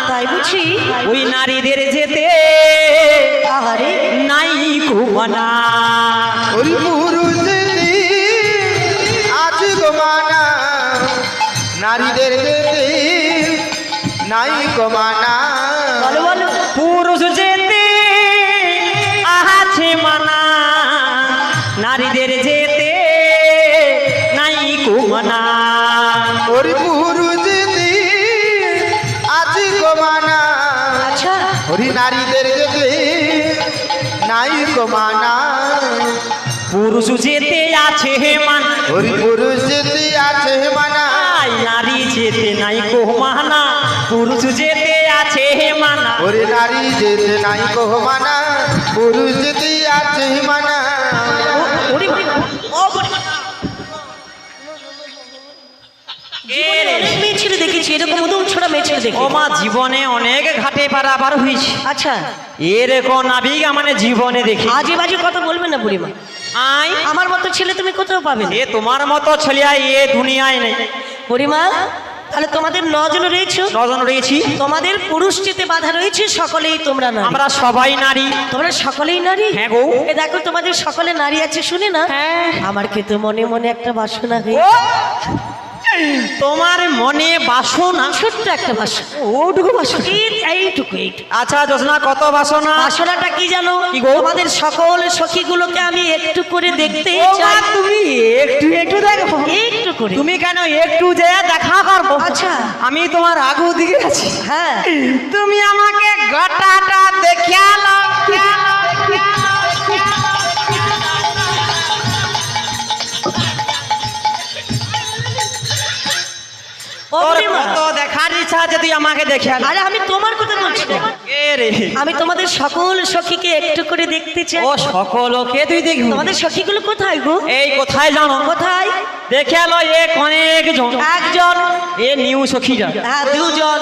তাই বুঝি? ওই নারীদের যেতে আহারে, নাই কুমানা। ওই পুরুষ আছে গো মানা, নারীদের যেতে নাই গো মানা। বলো বলো। পুরুষ যেতে আছে মানা, নারীদের যেতে নাই কুমানা। ওই পুরুষ আছে গো মানা, আচ্ছা, ওই নারীদের যেতে নাই গো মানা। পুরুষ যেতে আছে মানা, ওই পুরুষ যেতে আছে মানা, আই নারী যেতে নাই কুমানা। পুরুষ যেতে আছে মানা, ওরে নারী যেতে নাই গো মানা, পুরুষ যেতে আছে মানা। ওরে বাবা, ও বুড়ি মা। জীবনে অনেক মেয়ে ছেলে দেখেছি, এরকম উদম ছোড়া মেয়ে ছেলে দেখি। ও মা, জীবনে অনেক ঘাটে পারাবার হয়েছে, আচ্ছা, এরকম নাবিক মানে জীবনে দেখি। আজে বাজে কথা বলবে না বুড়িমা। আই আমার মতো ছেলে তুমি কোথাও পাবে না এ তোমার মতো ছেলে এ দুনিয়ায় নেই। বুড়িমা। তাহলে তোমাদের 9 জন রয়েছে, 9 জন রয়েছি। তোমাদের পুরুষ যেতে বাধা রয়েছে, সকলেই তোমরা নারী। আমরা সবাই নারী। তোমরা সকলেই নারী? হ্যাঁ গো। এ দেখো তোমাদের সকলে নারী আছে শুনে না, হ্যাঁ। আমার কিন্তু মনে মনে একটা বাসনা হয়ে, ও, তোমার মনে বাসনা? ছোট্ট একটা বাসনা। ওটুকু বাসনা? এইটুকু। আচ্ছা জোসনা, কত বাসনা? বাসনাটা কি জানো? কি গো? তোমাদের সকল সখীগুলোকে আমি একটু করে দেখতে ও মা, চাই। তুমি একটু একটু দেখো? একটু করে। তুমি কেন একটু যে দেখা করবো? আচ্ছা। আমি তোমার আগু দিকে আছি, হ্যাঁ, তুমি আমাকে গাটাটা দেখালো। ও তোর বুড়িমা, কত দেখার ইচ্ছা আছে, তুই আমাকে দেখাল। আরে আমি তোমার কথা বলছি না। কে রে? আমি তোমাদের সকল সখীকে একটু করে দেখতে চাই। ও সকলকে তুই দেখবি? তোমাদের সখীগুলো কোথায় গো? এই কোথায় জানো? কোথায়? দেখালো এক অনেক জন। একজন, এ নিউ সখীরা। হ্যাঁ 2 জন,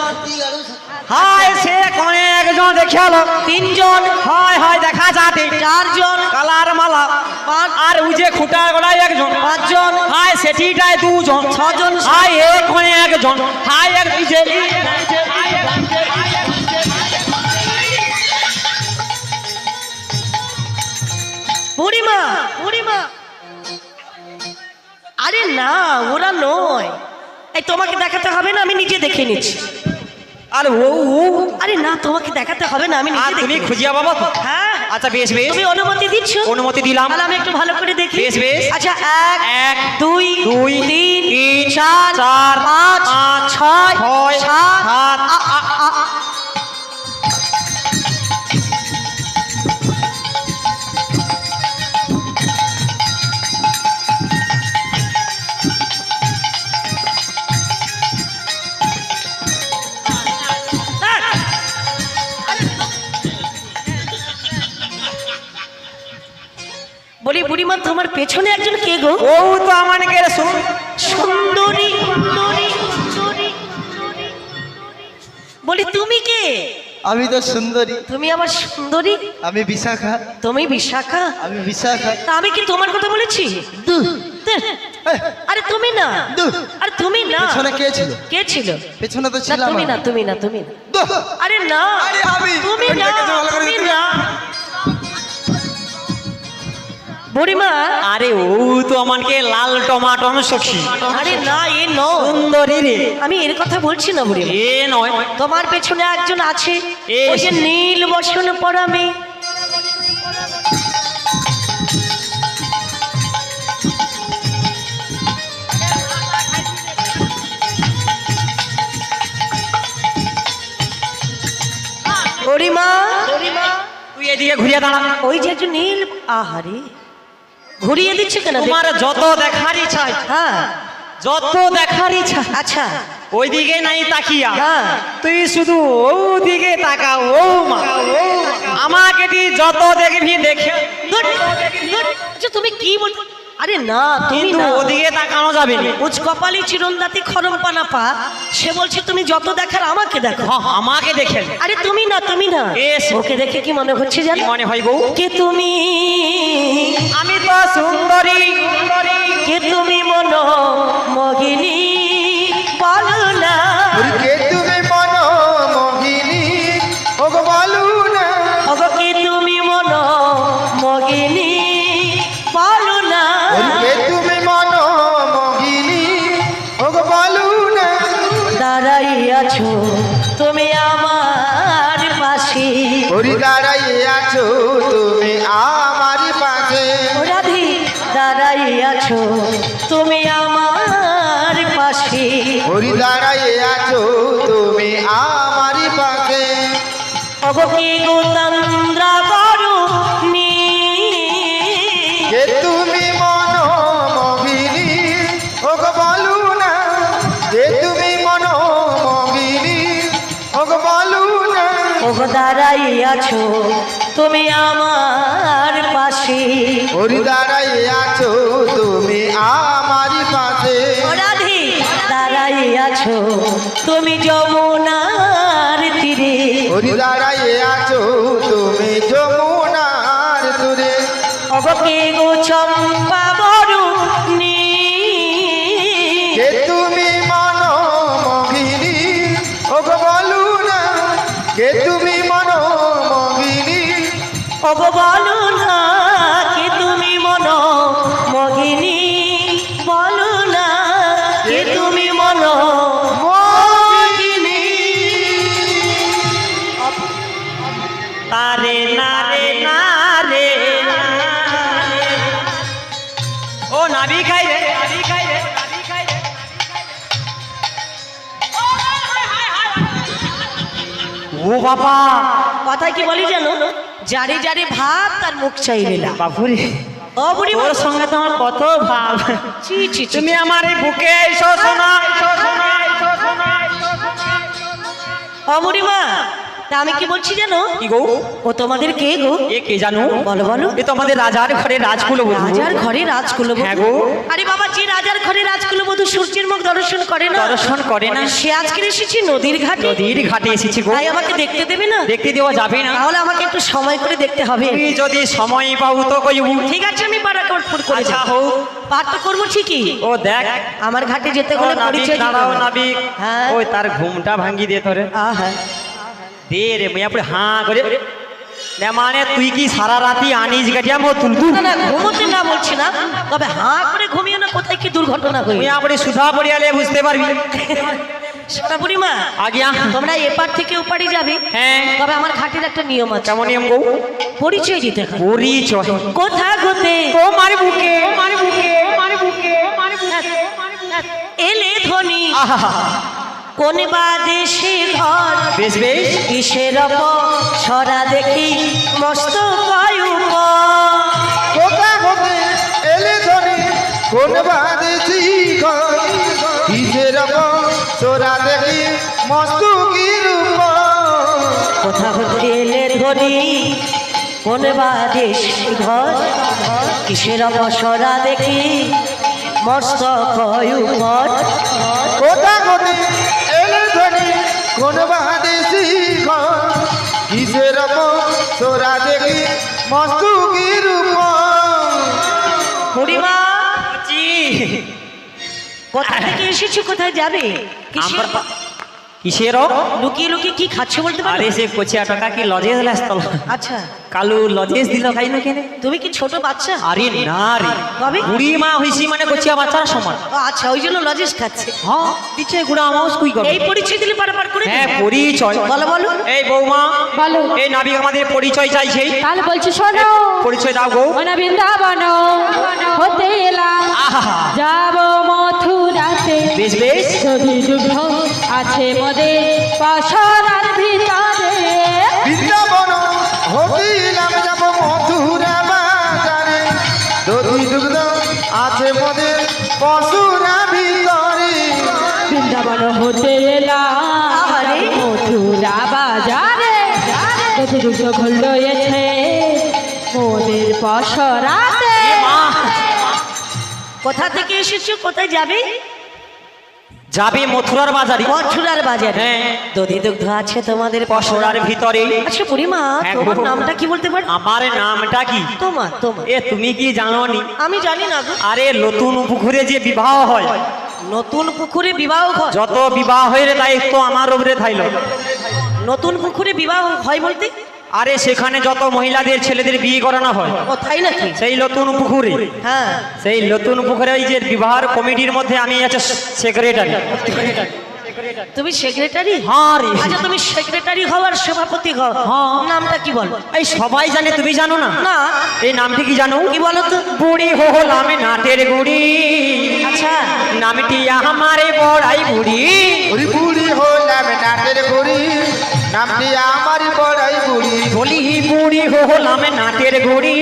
হায় সে অনেক জন দেখালো। 3 জন, হায় হায় দেখা যাতে 4 জন, কালার মালা 5, আর উজে খুঁটা গলায় একজন। 5 জন, হায় সেটিটায় 2 জন। 6 জন, হায় এক অনেক জন। হায় এক উজে। বুড়িমা, বুড়িমা। আরে না, ওরা নয়। এই তোমাকে দেখাতে হবে না, আমি নিজে দেখে নিচ্ছি। আরে ও ও, আরে না, তোমাকে দেখাতে হবে না, আমি আর নিজে তুমি দেখে নিচ্ছি। খুঁজিয়া বাবা তো? হ্যাঁ, আচ্ছা বেশ বেশ, তুমি অনুমতি দিচ্ছ? অনুমতি দিলাম। তাহলে আমি একটু ভালো করে দেখি। বেশ, বেশ। আচ্ছা, 1 1 2 2 3 3 4 4 5 5 6 6 7 7 বলি বুড়িমা তোমার পেছনে একজন কে গো? ও তো আমার কে শুন সুন্দরী বলি তুমি কে? আমি তো সুন্দরী। তুমি আবার সুন্দরী? আমি বিশাখা। তুমি বিশাখা? আমি বিশাখা। তা আমি কি তোমার কথা বলেছি? আরে তুমি না, আরে তুমি না। পেছনে কে ছিল? কে ছিল? পেছনে তো না ছিলাম তুমি আমি। না, তুমি না, তুমি না। আরে না, আরে আমি। তুমি না, ওইটাকে তো ভালো করে তুমি দেখতে না। বুড়িমা, আরে ও তো আমাকে লাল টমাটম সখী আরে না, এ নয়। সুন্দরী রে আমি এর কথা বলছি না বুড়িমা। এ নয় তোমার পেছনে একজন আছে, এ ওই যে নীল বসন পরা মেয়ে। বুড়িমা, তুই এদিকে ঘুরিয়ে দাঁড়া ওই যে একজন নীল, আহারে ঘুরিয়ে দিচ্ছে কেন? তোমার যত দেখার ইচ্ছা হ্যাঁ, যত দেখার ইচ্ছা আচ্ছা, ওইদিকে নাই তাকিয়া হ্যাঁ। তুই শুধু ওদিকে তাকা ও মা আমাকে তুই যত দেখবি দেখে ধুর, ধুর। আচ্ছা, তুমি কি বল? আরে না, তুমি কিন্তু না। ওদিকে তাকানো যাবে না উচ কপালি চিরন্দাতি খরম পানা পা। সে বলছে তুমি যত দেখার আমাকে দেখো। আমাকে দেখে আরে তুমি না, তুমি না। এস। ওকে দেখে কি মনে হচ্ছে জানো? কি মনে হয় গো কে তুমি? আমি তো সুন্দরী কে তুমি মন মগিনী? বলো না। ওরে কে তুমি মন মোহিনী? ওগো বলো না। ওগো কে তুমি মন মগিনী? বলো না। ওরে কে তুমি মন মোহিনী? ওগো বলো না। দাঁড়াই আছো তুমি আমার পাশে। ওরে দাঁড়াইয়ে আছো তুমি আমার পাশে। ও রাধি, দাঁড়াই আছো তুমি আমার পাশে। ওরে দাঁড়াইয়ে আছো তুমি আমার পাশে। ওগো কি গো তন্দ্রা করুনি? কে তুমি মন মোহিনী? ওগো বলো না। কে তুমি মন মোহিনী? ওগো বলো না। ওগো দাঁড়াই আছো তুমি আমার পাশে। ওরে দাঁড়াইয়ে আছো তুমি আমার পাশে। ও রাধি, দাঁড়াই আছো তুমি যমুনার তীরে। ওরে দাঁড়াইয়ে আছো তুমি যমুনার তীরে। ওগো কে গো চম্পা বরুণী? কে তুমি মন মোহিনী? ওগো বলো না। কে তুমি মন মোহিনী? ওগো বলো না, কে তুমি মন মগিনী? বলো না, কে তুমি মন মগিনী? তারে নারে নারে ও নাবি খাই রে ও বাবা কথায় কি বলি জানো? যারে যারে ভাব তার মুখ চাইবে না। বাবুরে ও বুড়ি তোর সঙ্গে তো আমার কত ভাব চি চি চি। তুমি আমার এই বুকে এসো শোনা ও বুড়িমা, তা আমি কি বলছি জানো? কি গো ও তোমাদের কে গো? এ কে জানো বলো বলো। এ তো আমাদের রাজার ঘরে রাজকুলবধূ রাজার ঘরে রাজকুলবধূ? হ্যাঁ গো। আরে বাবা, যে রাজার ঘরে রাজকুলবধূ সূর্যের মুখ দর্শন করে না, দর্শন করে না সে আজকে এসেছি নদীর ঘাটে। নদীর ঘাটে এসেছি গো তাই আমাকে দেখতে দেবে না? দেখতে দেওয়া যাবে না তাহলে আমাকে একটু সময় করে দেখতে হবে। তুমি যদি সময় পাও তো কইব ঠিক আছে, আমি পারাকটপুর করে আচ্ছা যাব। হোক পার তো করবো ঠিকই। ও দেখ আমার ঘাটে যেতে ও হলে নাবিক, পরিচয় দিতে দাঁড়াও হবে। নাবিক হ্যাঁ। ওই তার ঘুমটা ভাঙ্গি দিয়ে তোরে হ্যাঁ, দে রে মেয়া পড়ে হাঁ করে না মানে তুই কি সারা রাতি আনিস গাটিয়া মো তুলতু না না, ঘুমোতে না বলছি না, তবে হাঁ করে ঘুমিয়ে না, কোথায় কি দুর্ঘটনা হয়ে মেয়া পড়ে সুধা পড়িয়ালে বুঝতে পারবি সোনা বুড়িমা, আগিয়া তোমরা এপার থেকে ওপারে যাবে, হ্যাঁ তবে আমার ঘাটের একটা নিয়ম আছে। কেমন নিয়ম গো পরিচয় দিতে হবে। পরিচয় কোথা গতে তোমার বুকে এলে ধ্বনি, আহা কোন বা দেশে ঘর, বেশ বেশ কিসের সরা দেখি মস্ত কোথা হতে এলে ধরে কোন বাদেছি ঘর, কিসের সোরা দেখি মস্তু কি রূপ। কোথা হতে এলে ধ্বনি, কোন বাদেশ ঘর কিসের অপসরা দেখি মস্তক উপর কোথা কোথে এলে ধরি কোন বাদেশি ঘর কিসের সোরা দেখি মস্তুকির উপর বুড়িমা জি কোথা থেকে এসেছো, কোথায় যাবে? কিসের কিসের লুকিয়ে লুকিয়ে কি খাচ্ছে বলতে পারো? আরে সে কোচিয়া টাকা কি লজেস লাস্তল আচ্ছা, কালু লজেস দিল খাই না কেন? তুমি কি ছোট বাচ্চা? আরে না রে, কবে? বুড়ি মা হইছি মানে কোচিয়া বাচ্চার সমান। ও আচ্ছা, ওই জন্য লজেস খাচ্ছে। হ্যাঁ দিচ্ছে গুড়া মাউস কুই করে। এই পরিচয় দিলে পার করে হ্যাঁ দিবে। পরিচয় বলো বলো। এই বৌমা বলো। এই নাবিক আমাদের পরিচয় চাইছে। তাহলে বলছি শোনো, পরিচয় দাও গো। মনে বৃন্দাবন হতে এলাম, আহা যাব মথুরাতে, বেশ বেশ যদি দুগ্ধ আছে মোদের পসরার ভিতরে। বৃন্দাবন হইলাম যাব মথুরা বাজারে দধি দুগ্ধ আছে মোদের পশুরা ভিতরে বৃন্দাবন হতে এলাম আহারে। মথুরা বাজারে, যদি দুগ্ধ ঘুরলয়েছে মোদের পসরাতে। মা কোথা থেকে এসেছো, কোথায় যাবে? যাবে মথুরার বাজারে। মথুরার বাজারে। হ্যাঁ। দধি দুগ্ধ আছে তোমাদের পসরার ভিতরে। আচ্ছা বুড়িমা, হ্যাঁ গো। তোমার নামটা কি বলতে পারো? আমার নামটা কি? তোমার তোমার এ তুমি কি জানো নি? আমি জানি না গো। আরে নতুন পুকুরে যে বিবাহ হয়, নতুন পুকুরে বিবাহ হয়? যত বিবাহ হয়ে দায়িত্ব আমার উপরে থাইল। নতুন পুকুরে বিবাহ হয় বলতে? আরে সেখানে যত মহিলাদের ছেলেদের বিয়ে করানো হয় ও তাই নাকি? সেই নতুন পুকুরে, হ্যাঁ। সেই নতুন পুকুরে ওই যে বিবাহ কমিটির মধ্যে আমি আছে সেক্রেটারি। তুমি সেক্রেটারি? হ্যাঁ রে। আচ্ছা, তুমি সেক্রেটারি হওয়ার সভাপতি হও। হ্যাঁ। নামটা কি বল? এই সবাই জানে, তুমি জানো না? না। এই নামটি কি জানো? কি বলো তো? বুড়ি হলাম নাটের গুড়ি, আচ্ছা, নামটি আমারে বড়াই বুড়ি। ওরে বুড়ি হলাম নাটের গুড়ি নামটি আমার বড়াই বুড়ি বলি বুড়ি হলাম নাটের গুড়ি,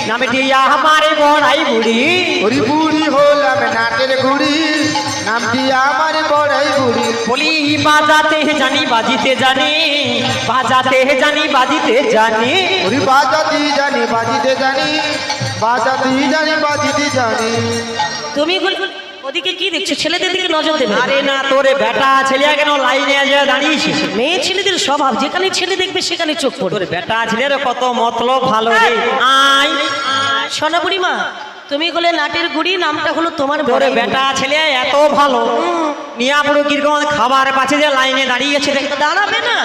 নামটি আমারে বড়াই বুড়ি। ওরে বুড়ি হলাম নাটের গুড়ি নামটি আমার বড়াই বুড়ি বলি বাজাতে জানি বাজিতে জানি, বাজাতে জানি বাজিতে জানি। ওরে বাজাতি জানি বাজিতে জানি বাজাতি জানি বাজিতে জানি তুমি ওদিকে কি দেখছো? ছেলেদের দিকে নজর দেবে। আরে না, তোরে বেটা ছেলে কেন লাইনে যা দাঁড়িয়েছে? মেয়ে ছেলেদের স্বভাব, যেখানে ছেলে দেখবে সেখানে চোখ পড়বে। তোর বেটা ছেলের কত মতলব ভালো রে। আই সোনা বুড়িমা, তুমি হলে নাটের গুড়ি, নামটা হলো তোমার তোর বড় বেটা ছেলে এত ভালো, নিয়া পুরো কিরকম খাবার পাচ্ছে যে লাইনে দাঁড়িয়েছে। দাঁড়াবে না?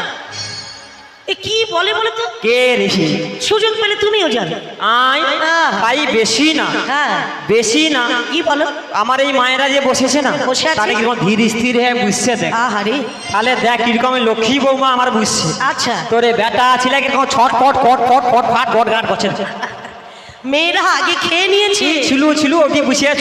এ কি বলে বলে তো? কে রেখে সুযোগ পেলে তুমিও যাবে। আই তাই বেশি না, হ্যাঁ। বেশি না। কি বলো? আমার এই মায়েরা যে বসেছে না, বসে আছে। তাহলে কিরকম ধীর স্থির হয়ে বুঝছে দেখ। আহারে। তাহলে দেখ কিরকম লক্ষ্মী বৌমা আমার বুঝছে। আচ্ছা, তোরে বেটা ছেলে কিরকম ছটফট ফট ফট ফট ফাট গট গাট করছে। মেয়েরা আগে খেয়ে নিয়েছে। ছিল ছিল ওটি বুঝিয়ে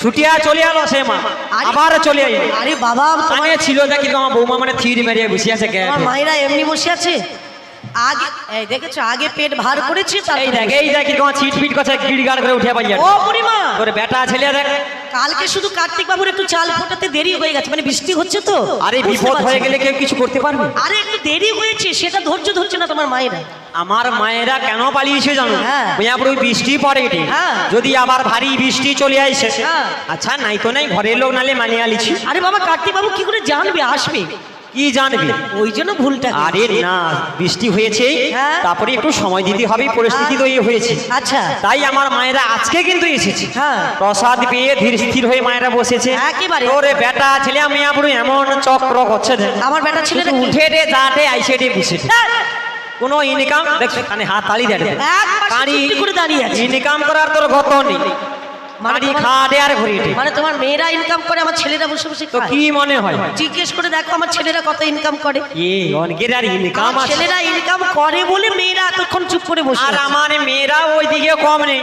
ছুটিয়া চলে এলো সে মা, আবার চলে আই। আরে বাবা, মানে ছিল দেখ কিরকম আমার বৌমা মানে থির মেরিয়ে বসে আছে। তোমার মায়েরা এমনি বসে আছে। আগে এই দেখেছো, আগে পেট ভার করেছে এই তারপরে দেখ এই দেখ কিরকম ছিট ফিট করছে, গিড়গাড় করে উঠে পাইয়া। ও বুড়িমা, তোর বেটা ছেলে দেখ। কালকে শুধু কার্তিক বাবুর একটু চাল ফোটাতে দেরি হয়ে গেছে, মানে বৃষ্টি হচ্ছে তো। আরে বুঝতে বিপদ পারছি। হয়ে গেলে কেউ কিছু করতে পারবে? আরে একটু দেরি হয়েছে, সেটা ধৈর্য ধরছে না তোমার মায়েরা। আমার মায়েরা কেন পালিয়েছে জানো? হ্যাঁ। মিয়াপুর বৃষ্টি পড়ে এটি, হ্যাঁ। যদি আবার ভারী বৃষ্টি চলে আসে, হ্যাঁ। আচ্ছা নাই তো নাই, ঘরের লোক নালে মানিয়ে আলিছি। আরে বাবা, কার্তিক বাবু কি করে জানবে আসবে? কি জানবি? ওই জন্য ভুলটা করেছে। আরে না, বৃষ্টি হয়েছে, হ্যাঁ। তারপরে একটু সময় দিতে হবে, পরিস্থিতি তো এই হয়েছে। আচ্ছা। তাই আমার মায়েরা আজকে কিন্তু এসেছে, হ্যাঁ। প্রসাদ পেয়ে ধীর স্থির হয়ে মায়েরা বসেছে। একেবারে। তোরে বেটা ছেলে মিয়াপুর এমন চক্র করছে দেখ। আমার বেটা ছেলেটা কি? উঠে রে যাটে আইসে রে বসে কোনো ইনকাম দেখছো, কানে হাত তালি দেয় একপাশে চুপটি করে দাঁড়িয়ে আছে। ইনকাম করার তোর গত নেই, মানে মারি তোমার- খাটে আর ঘুরিটে। মানে তোমার মেয়েরা ইনকাম করে, আমার ছেলেরা বসে বসে তো খায়। কি মনে হয়? জিজ্ঞেস করে দেখো আমার ছেলেরা কত ইনকাম করে। এ অনেকের আর ইনকাম আমার আছে, ছেলেরা ইনকাম করে বলে মেয়েরা এতক্ষণ চুপ করে বসে আর আছে। আমার মেয়েরা ওই দিকে কম নেই,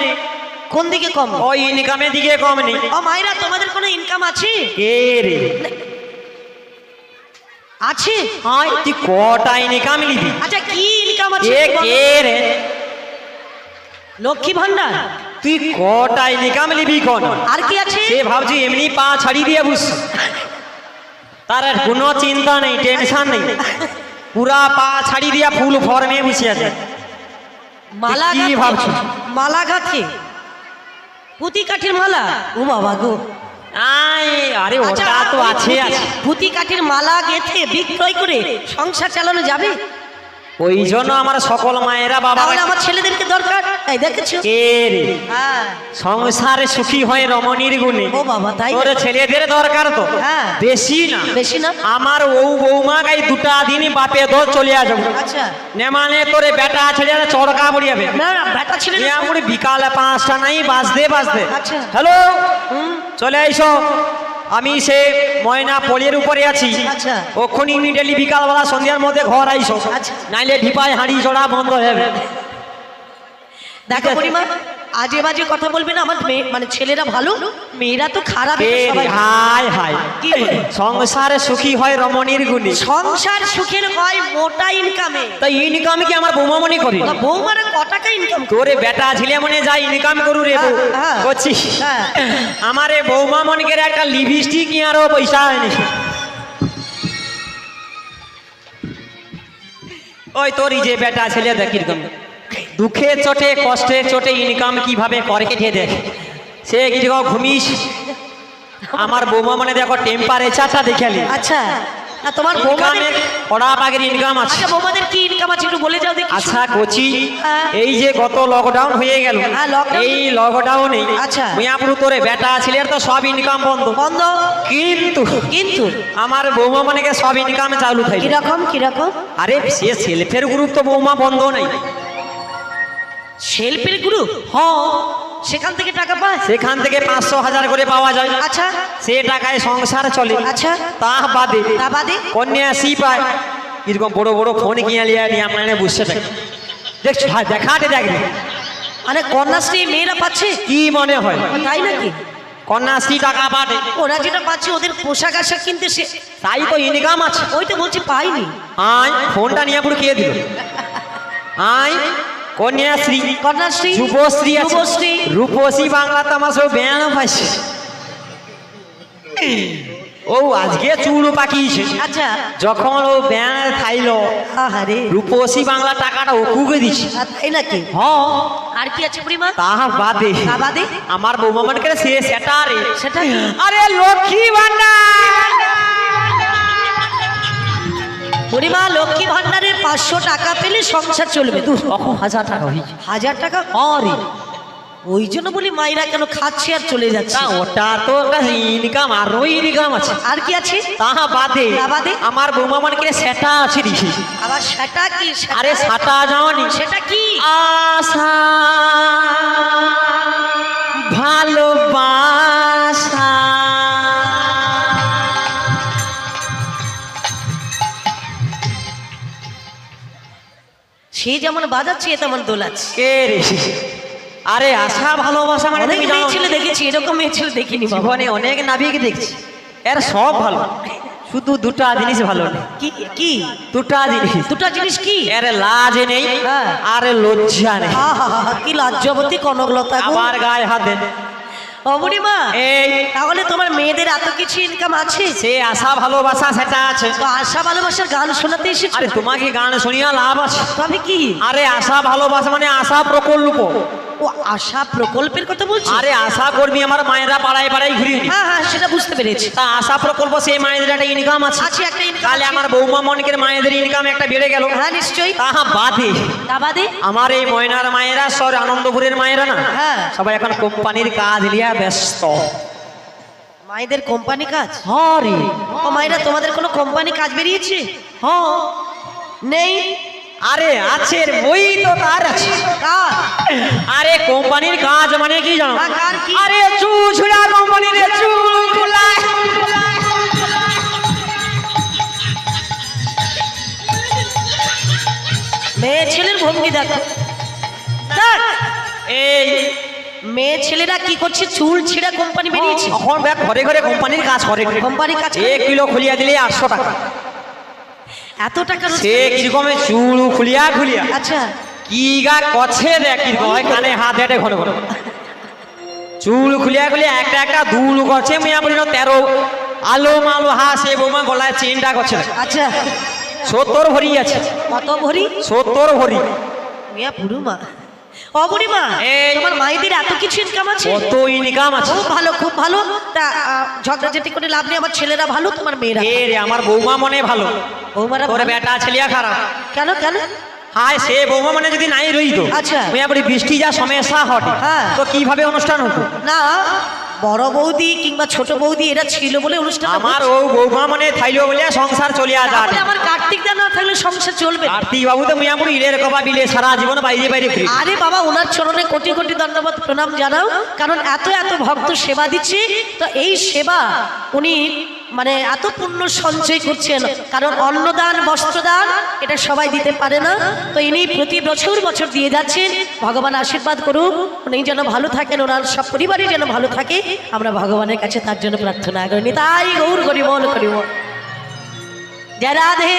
কোন দিকে কম? ওই ইনকামের দিকে কম নেই। ও মায়েরা, তোমাদের কোনো ইনকাম আছে? কে রে? আছে। হাই তুই কটা ইনকাম নিবি? আচ্ছা, কি ইনকাম আছে? কে বলো। কে রে? লক্ষ্মী ভান্ডার। তুই কটা ইনকাম নিবি কোন? আর কি আছে? সে ভাবছি এমনি পা ছাড়ি দিয়ে বুঝ, তার আর কোনো চিন্তা নেই, টেনশন নেই, পুরা পা ছাড়ি দিয়া ফুল ফর্মে বসে আছে। মালা কি গাঁথে? ভাবছো? মালা গাঁথে পুঁতি কাঠের মালা? ও বাবা গো। আরে আচ্ছা, ওটা তো ওই আছে পুঁতি- আছে পুঁতি কাঠের মালা গেথে বিক্রয় করে সংসার চালানো যাবে? ওই জন্য আমার সকল মায়েরা বাবা তাহলে আমার ছেলেদেরকে দরকার। এই দেখেছো? কে রে হ্যাঁ। সংসারে সুখী হয় রমণীর গুণে। ও বাবা, তাই তোর নাকি? ছেলেদের দরকার তো হ্যাঁ। বেশি না বেশি না? আমার বৌমা গাই দুটা দিনই বাপে ধর চলে আসবো আচ্ছা। নেমানে তোরে বেটা ছেলে চড়কা পড়িয়াবে না না, বেটা ছেলে না। পুরি বিকালে 5টা নাই বাজতে আচ্ছা। হ্যালো চলে আইসো আমি সে ময়না পলির উপরে আছি আচ্ছা। ওখানে ইমিডিয়েটলি বিকালবেলা সন্ধ্যার মধ্যে ঘর আইসো আচ্ছা। নাইলে ঢিপায় হাঁড়ি চড়া বন্ধ হয়ে যাবে দেখো পরিমা, আজে বাজে কথা বলবে না। আমার মেয়ে মানে ছেলেরা ভালো, মেয়েরা তো খারাপ। এটা সবাই জানে। হাই হাই কি বলে? সংসারে সুখী হয় রমণীর গুণে সংসার সুখের হয় মোটা ইনকামে। তাই ইনকাম কি আমার বৌমা মনে করি তা বৌমারা ক টাকা ইনকাম করে? তোরে বেটা ছেলে মনে যাই ইনকাম করু রে বউ হ্যাঁ। করছি হ্যাঁ। আমারে বৌমা মনে করে একটা লিপস্টিক আরো পয়সা হয়নি ওই তোরই যে বেটা ছেলে দেখ কিরকম দুঃখে চোটে কষ্টে চোটে ইনকাম কিভাবে করে কে দেখ সে কিরকম ঘুমিস আমার বৌমা মানে দেখো টেম্পারেচারটা দেখালি আচ্ছা। না তোমার বৌমাদের, ইনকামের কড়া বাগের ইনকাম আছে আচ্ছা বৌমাদের কি ইনকাম আছে একটু বলে যাও দেখি। আচ্ছা কোচি হ্যাঁ। এই যে গত লকডাউন হয়ে গেল হ্যাঁ, lockdown। এই লকডাউনে আচ্ছা। মিয়াপুর তোরে বেটা ছেলের তো সব ইনকাম বন্ধ বন্ধ। কিন্তু কিন্তু আমার বৌমা মানে সব ইনকাম চালু থাকে কিরকম কিরকম? আরে সে সেলফের গ্রুপ তো বৌমা বন্ধ নাই শিল্পের গ্রুপ? হ্যাঁ সেখান থেকে টাকা পায়? সেখান থেকে 500,000 করে পাওয়া যায় আচ্ছা। সে টাকায় সংসার চলে আচ্ছা। তা বাদে তা বাদে? কন্যাশ্রী পায় এরকম বড় বড় ফোন কিনে নিয়ে আপনারা বুঝতে পারেন দেখছো হ্যাঁ দেখাতে দেখবে মানে কন্যাশ্রী মেয়েরা পাচ্ছে? কি মনে হয় তাই নাকি? কন্যাশ্রী টাকা পাঠে ওরা যেটা পাচ্ছে ওদের পোশাক আশাক কিনতে সে, তাই তো ইনকাম আছে ওই তো বলছি পাইনি। আয় ফোনটা নিয়ে পুরো কে দিল আয় কন্যাশ্রী কন্যাশ্রী, যুবশ্রী আছে যুবশ্রী। রূপশ্রী বাংলা তামাশা ব্যান পাইছে ও আজকে চুল পাকিয়েছে আচ্ছা। যখন ও ব্যান খাইলো আহারে। রূপশ্রী বাংলা টাকাটা ও কুকে দিছে তাই নাকি? হ্যাঁ আর কি আছে পরিমা? তাহা বাদে তা বাদে? আমার বৌমা মানে সে সেটা রে সেটা কি? আরে লক্ষ্মী ভান্ডার পরিমা লক্ষ্মী ভান্ডারের 500 টাকা পেলে সংসার চলবে। দূর। তখন 1000 টাকা হয়েছে 1000 টাকা? আরে ওই জন্য বলি মায়েরা কেন খাচ্ছে আর চলে যাচ্ছে। তা ওটা তো ইনকাম আরো ইনকাম আছে আর কি আছে? তাহা বাদে তা বাদে? আমার বৌমা মানে সেটা আছে দেখি আবার সেটা কি? আরে সাটা যাওয়ানি সেটা কি? আশা ভালোবাসা সে যেমন বাজাচ্ছে এ তেমন দোলাচ্ছে। কে রে আরে আশা ভালোবাসা মানে অনেক তুমি মেয়ে জানো ছেলে দেখেছি, এরকম মেয়ে ছেলে দেখিনি বাবা। জীবনে অনেক নাবিক দেখছি এর সব ভালো শুধু দুটা জিনিস ভালো নেই কি কি? দুটা জিনিস দুটো জিনিস কি? এর লাজ নেই হ্যাঁ। আর লজ্জা নেই আহা, কি লাজ্জবতী কনকলতা গো। আবার গায়ে হাত দেন অবুড়িমা, এই তাহলে তোমার মেয়েদের এত কিছু ইনকাম আছে? সে আশা ভালোবাসা সেটা আছে তো আশা ভালোবাসার গান শোনাতে এসেছো? আরে তোমাকে গান শুনিয়া লাভ আছে তবে কি? আরে আশা ভালোবাসা মানে আশা প্রকল্প ও আশা প্রকল্পের কথা বলছি? আরে আশা কর্মী আমার মায়েরা পাড়ায় পাড়ায় ঘুরি হ্যাঁ হ্যাঁ, সেটা বুঝতে পেরেছি। তা আশা প্রকল্প সেই মায়েদের একটা ইনকাম আছে আছে, একটা ইনকাম তাহলে আছে। আমার বৌমা মনকের মায়েদের ইনকাম একটা বেড়ে গেল হ্যাঁ নিশ্চয়ই। তাহা বাদে তা বাদে? আমার এই ময়নার মায়েরা সব আনন্দপুরের মায়েরা না হ্যাঁ। সবাই এখন কোম্পানির কাজ লিয়া ব্যস্ত মায়েদের কোম্পানি কাজ? হরে ও মায়েরা, তোমাদের কোনো কোম্পানি কাজ বেরিয়েছে? হ্যাঁ নেই? আরে আছে বই তো তার আছে কার? আরে কোম্পানির কাজ মানে কি জানো হ্যাঁ, কার কি? আরে চুছুড়া কোম্পানির চুল খোলা মেয়ে ছেলের ভঙ্গি দেখো। দেখ, এই মেয়ে ছেলেরা কি করছে, চুল ছিঁড়া কোম্পানি বেরিয়েছে। এখন দেখ ঘরে ঘরে কোম্পানির কাজ করে কোম্পানির কাজ করে? 1 কিলো খুলিয়া দিলে 800 টাকা এত টাকা রোজগার? সে কিরকম চুল খুলিয়া খুলিয়া আচ্ছা। কি গা কছে দেখ কিরকম হয় কানে হাত হেঁটে ঘন ঘন চুল খুলিয়া খুলিয়া একটা একটা দুল করছে মিয়া বলিল 13 আলো মালো হাসে বৌমা গলায় চেনটা করছে আচ্ছা, 70 ভরি আছে কত ভরি? 70 ভরি মিয়া পুরু মা। ও বুড়িমা এই। তোমার মায়েদের এত কিছু ইনকাম আছে? কত ইনকাম আছে। খুব ভালো খুব ভালো। তা ঝগড়াঝাটি করে লাভ নেই, আমার ছেলেরা ভালো, তোমার মেয়েরা এ রে আমার বৌমা মনে ভালো, বৌমারা তোর ভালো? বেটা ছেলিয়া খারাপ। কেন কেন? হায় সে বৌমা মানে যদি নাই রইতো, আচ্ছা। মিয়াপুরি বৃষ্টি যা সমস্যা হটে, হ্যাঁ। তো কিভাবে অনুষ্ঠান হতো? না বড় বৌদি কিংবা ছোট বৌদি এরা ছিল বলে অনুষ্ঠান আমার ও বৌমা মানে থাইলো বলে সংসার চলিয়া যায়। আমার কার্তিক দা না থাকলে সংসার চলবে না। কার্তিক বাবু তো মিয়াপুরি ইলের কবা বিলে সারা জীবন বাইরে বাইরে ঘুরে। আরে বাবা ওনার চরণে কোটি কোটি ধন্যবাদ প্রণাম জানাও, কারণ এত এত ভক্ত সেবা দিচ্ছে, তো এই সেবা উনি মানে এত পুণ্য সঞ্চয় করছেন, কারণ অন্নদান বস্ত্রদান এটা সবাই দিতে পারে না, তো ইনি প্রতি বছর বছর দিয়ে যাচ্ছেন। ভগবান আশীর্বাদ করুক, উনি যেন ভালো থাকেন, ওনার সব পরিবারই যেন ভালো থাকে, আমরা ভগবানের কাছে তার জন্য প্রার্থনা করি। তাই গৌর করি বল করি বল জয় রাধে।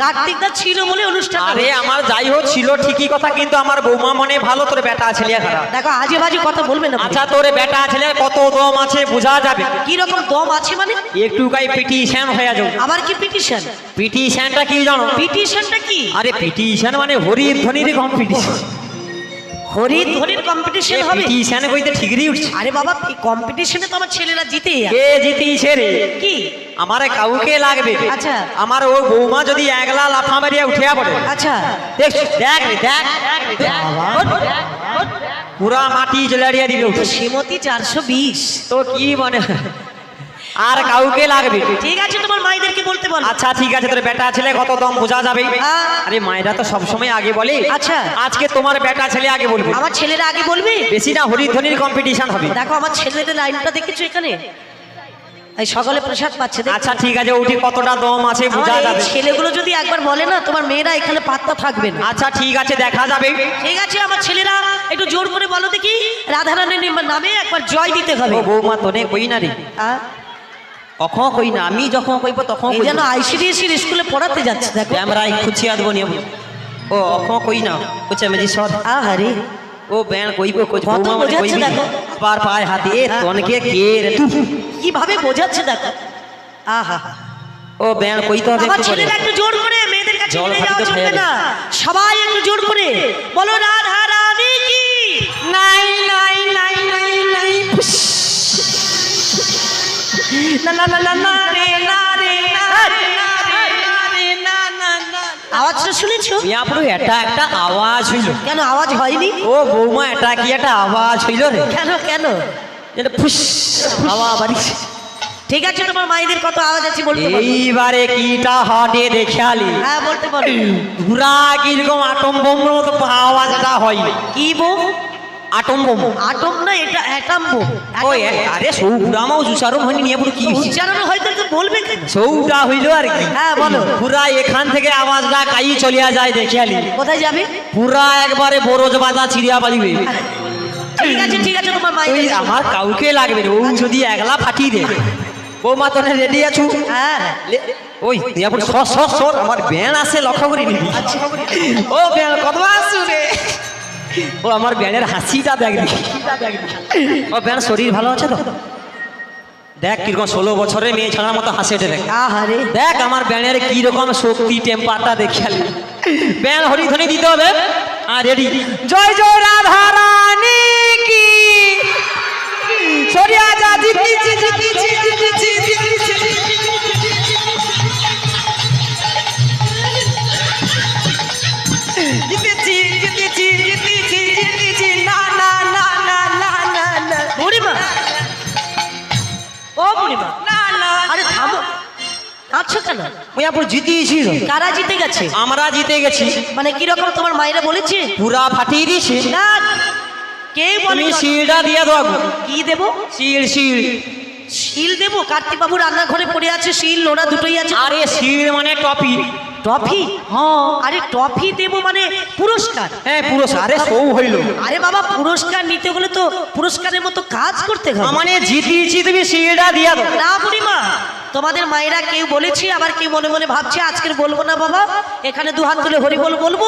কার্তিক দা ছিল বলে অনুষ্ঠান। আরে আমার যাই হোক ছিল ঠিকই কথা, কিন্তু আমার বৌমা মনে ভালো, তোর বেটা ছেলিয়া খারাপ। দেখো আজে বাজে কথা বলবে না। আচ্ছা তোর বেটা ছেলে কত দম আছে বোঝা যাবে। কি রকম দম আছে মানে? একটু গাই পিটিশন হয়ে যাও। আবার কি পিটিশন? পিটিশনটা কি জানো? পিটিশনটা কি? আরে পিটিশন মানে হরির ধ্বনির কম্পিটিশন। হরি ধ্বনির কম্পিটিশন হবে? পিটিশন কইতে ঠিকই উঠছে। আরে বাবা কম্পিটিশনে তো আমার ছেলেরা জিতেই যায়। কে জিতিছে রে? কি? আমারে কাউকে লাগবে। আচ্ছা। আমার ও বৌমা যদি একলা লাফা মারিয়া উঠিয়া পড়ে, আচ্ছা দেখ দেখ দেখ পুরা মাটি জলাড়িয়া দিবে তো উঠে। শ্রীমতী 420। তো কি মানে আর কাউকে লাগবে? ঠিক আছে তোমার মাইদেরকে বলতে বলো। আচ্ছা ঠিক আছে, তোর বেটা ছেলে কত দম বোঝা যাবে। হ্যাঁ। আরে মায়েরা তো সবসময় আগে বলে। আচ্ছা। আজকে তোমার বেটা ছেলে আগে বলবে। আমার ছেলেরা আগে বলবে? বেশি না হরিধ্বনির কম্পিটিশন হবে। দেখো আমার ছেলেদের লাইনটা দেখেছো এখানে, এই সকালে প্রসাদ পাচ্ছে দেখো। আচ্ছা ঠিক আছে, উঠি কতটা দম আছে আমার বোঝা এই যাবে। ছেলেগুলো যদি একবার বলে না, তোমার মেয়েরা এখানে পাত্তা থাকবে না। আচ্ছা ঠিক আছে, দেখা যাবে। ঠিক আছে আমার ছেলেরা একটু জোর করে বলো দেখি, রাধারানীর নামে একবার জয় দিতে হবে। ও বৌমা তোনে কই না রে, হ্যাঁ? কখন কই না, আমি যখন কইব তখন এই যেন আইসিডিএসির স্কুলে পড়াতে যাচ্ছে দেখো। ক্যামেরা খুঁচিয়ে আদব নিয়ে ও অখন কই না কুছে মেজি সদ আহারে ও ব্যান কইব কই কত বৌমা মানে বোঝাচ্ছে কইবি দেখো। পার পায় হাতে এ তনকে কে রে তুই কিভাবে বোঝাচ্ছে দেখো। আহা ও ব্যান কইতে হবে আমার একটু করে। ছেলেরা একটু জোর করে, মেয়েদের কাছে জল নিয়ে ভাবি যাওয়া তো চলবে খাইয়া না, সবাই একটু জোর করে বলো রাধা রানী কি। নাই নাই নাই নাই নাই না না না না না রে না রে না রে না রে না রে না না না। আওয়াজটা শুনেছো? মিয়াপুর এটা একটা আওয়াজ হইল। কেন আওয়াজ হয়নি? ও বৌমা এটা কি একটা আওয়াজ হইল রে? কেন কেন? এটা ফুস হাওয়া বাড়িছে। ঠিক আছে তোমার মায়েদের কত আওয়াজ আছে বলতে বলো। এইবারে কিটা হটে দেখালি হ্যাঁ বলতে বলো। পুরা কিরকম আটম বোমের মতো আওয়াজটা হয়। কি বোম? Atom bomb. আটম না, এটা অ্যাটম বোম। ওই আরে সৌরামাও জুসারো হয়নি নিয়ে পুরো কি হইছে? উচ্চারণ হয়তো তো বলবে কেন? সৌটা হইল আর কি। হ্যাঁ বলো। পুরা এখান থেকে আওয়াজটা কাই চলিয়া যায় দেখিয়ালি, কোথায় যাবে? পুরা একবারে বরজ বাজা ছিড়িয়া পালিবে। ঠিক আছে তোমার ওই মায়েদের। আমার কাউকে লাগবে রে, ও যদি একলা ফাটি দে। বৌমা তোনে রেডি আছু? হ্যাঁ ওই নিয়াপুর সর সর সর, আমার ব্যান আছে লক্ষ্য করি নিবি। ও ব্যান কত আসু রে, ও আমার ব্যানের হাসিটা দেখ দেখি। ও ব্যান শরীর ভালো আছে তো? দেখ কিরকম 16 বছরের মেয়ে ছাড়ার মতো হাসি এটা দেখ। আহারে দেখ আমার ব্যানের কি রকম শক্তি টেম্পারটা দেখালি। ব্যান হরিধ্বনি দিতে হবে। আর রেডি, জয় জয় রাধা রানী কি, সরিয়া যা জিতিছি জিতিছি জিতিছি জিতিছি জিতেছি জিতেছি জিতেছি জিতেছি না না না না না না না বুড়িমা, ও বুড়িমা, না না। আরে থামো, কাঁদছো কেন? মিয়াপুর জিতিয়েছি তো। কারা জিতে গেছে? আমরা জিতে গেছি। মানে কি রকম তোমার মায়েরা বলেছে? পুরা ফাটিয়ে দিয়েছে। না কে তুমি বলে? শিলটা দিয়ে দাও। কি দেবো? শিল শিল। শিল দেবো? কার্তিক বাবু রান্নাঘরে পড়ে আছে, শিল লোড়া দুটোই আছে। আরে শিল মানে টপি। ট্রফি? হ্যাঁ আরে ট্রফি দেবো মানে পুরস্কার? হ্যাঁ পুরস্কার। আরে সৌ হইল। আরে বাবা পুরস্কার নিতে হলে তো পুরস্কারের মতো কাজ করতে হবে। মানে জিতিয়েছি, তুমি শিলটা দিয়ে দাও। না বুড়িমা, তোমাদের মায়েরা কেউ বলেছে, আবার কেউ মনে মনে ভাবছে আজকের বলবো না বাবা, এখানে দুহাত তুলে হরি বল বলবো।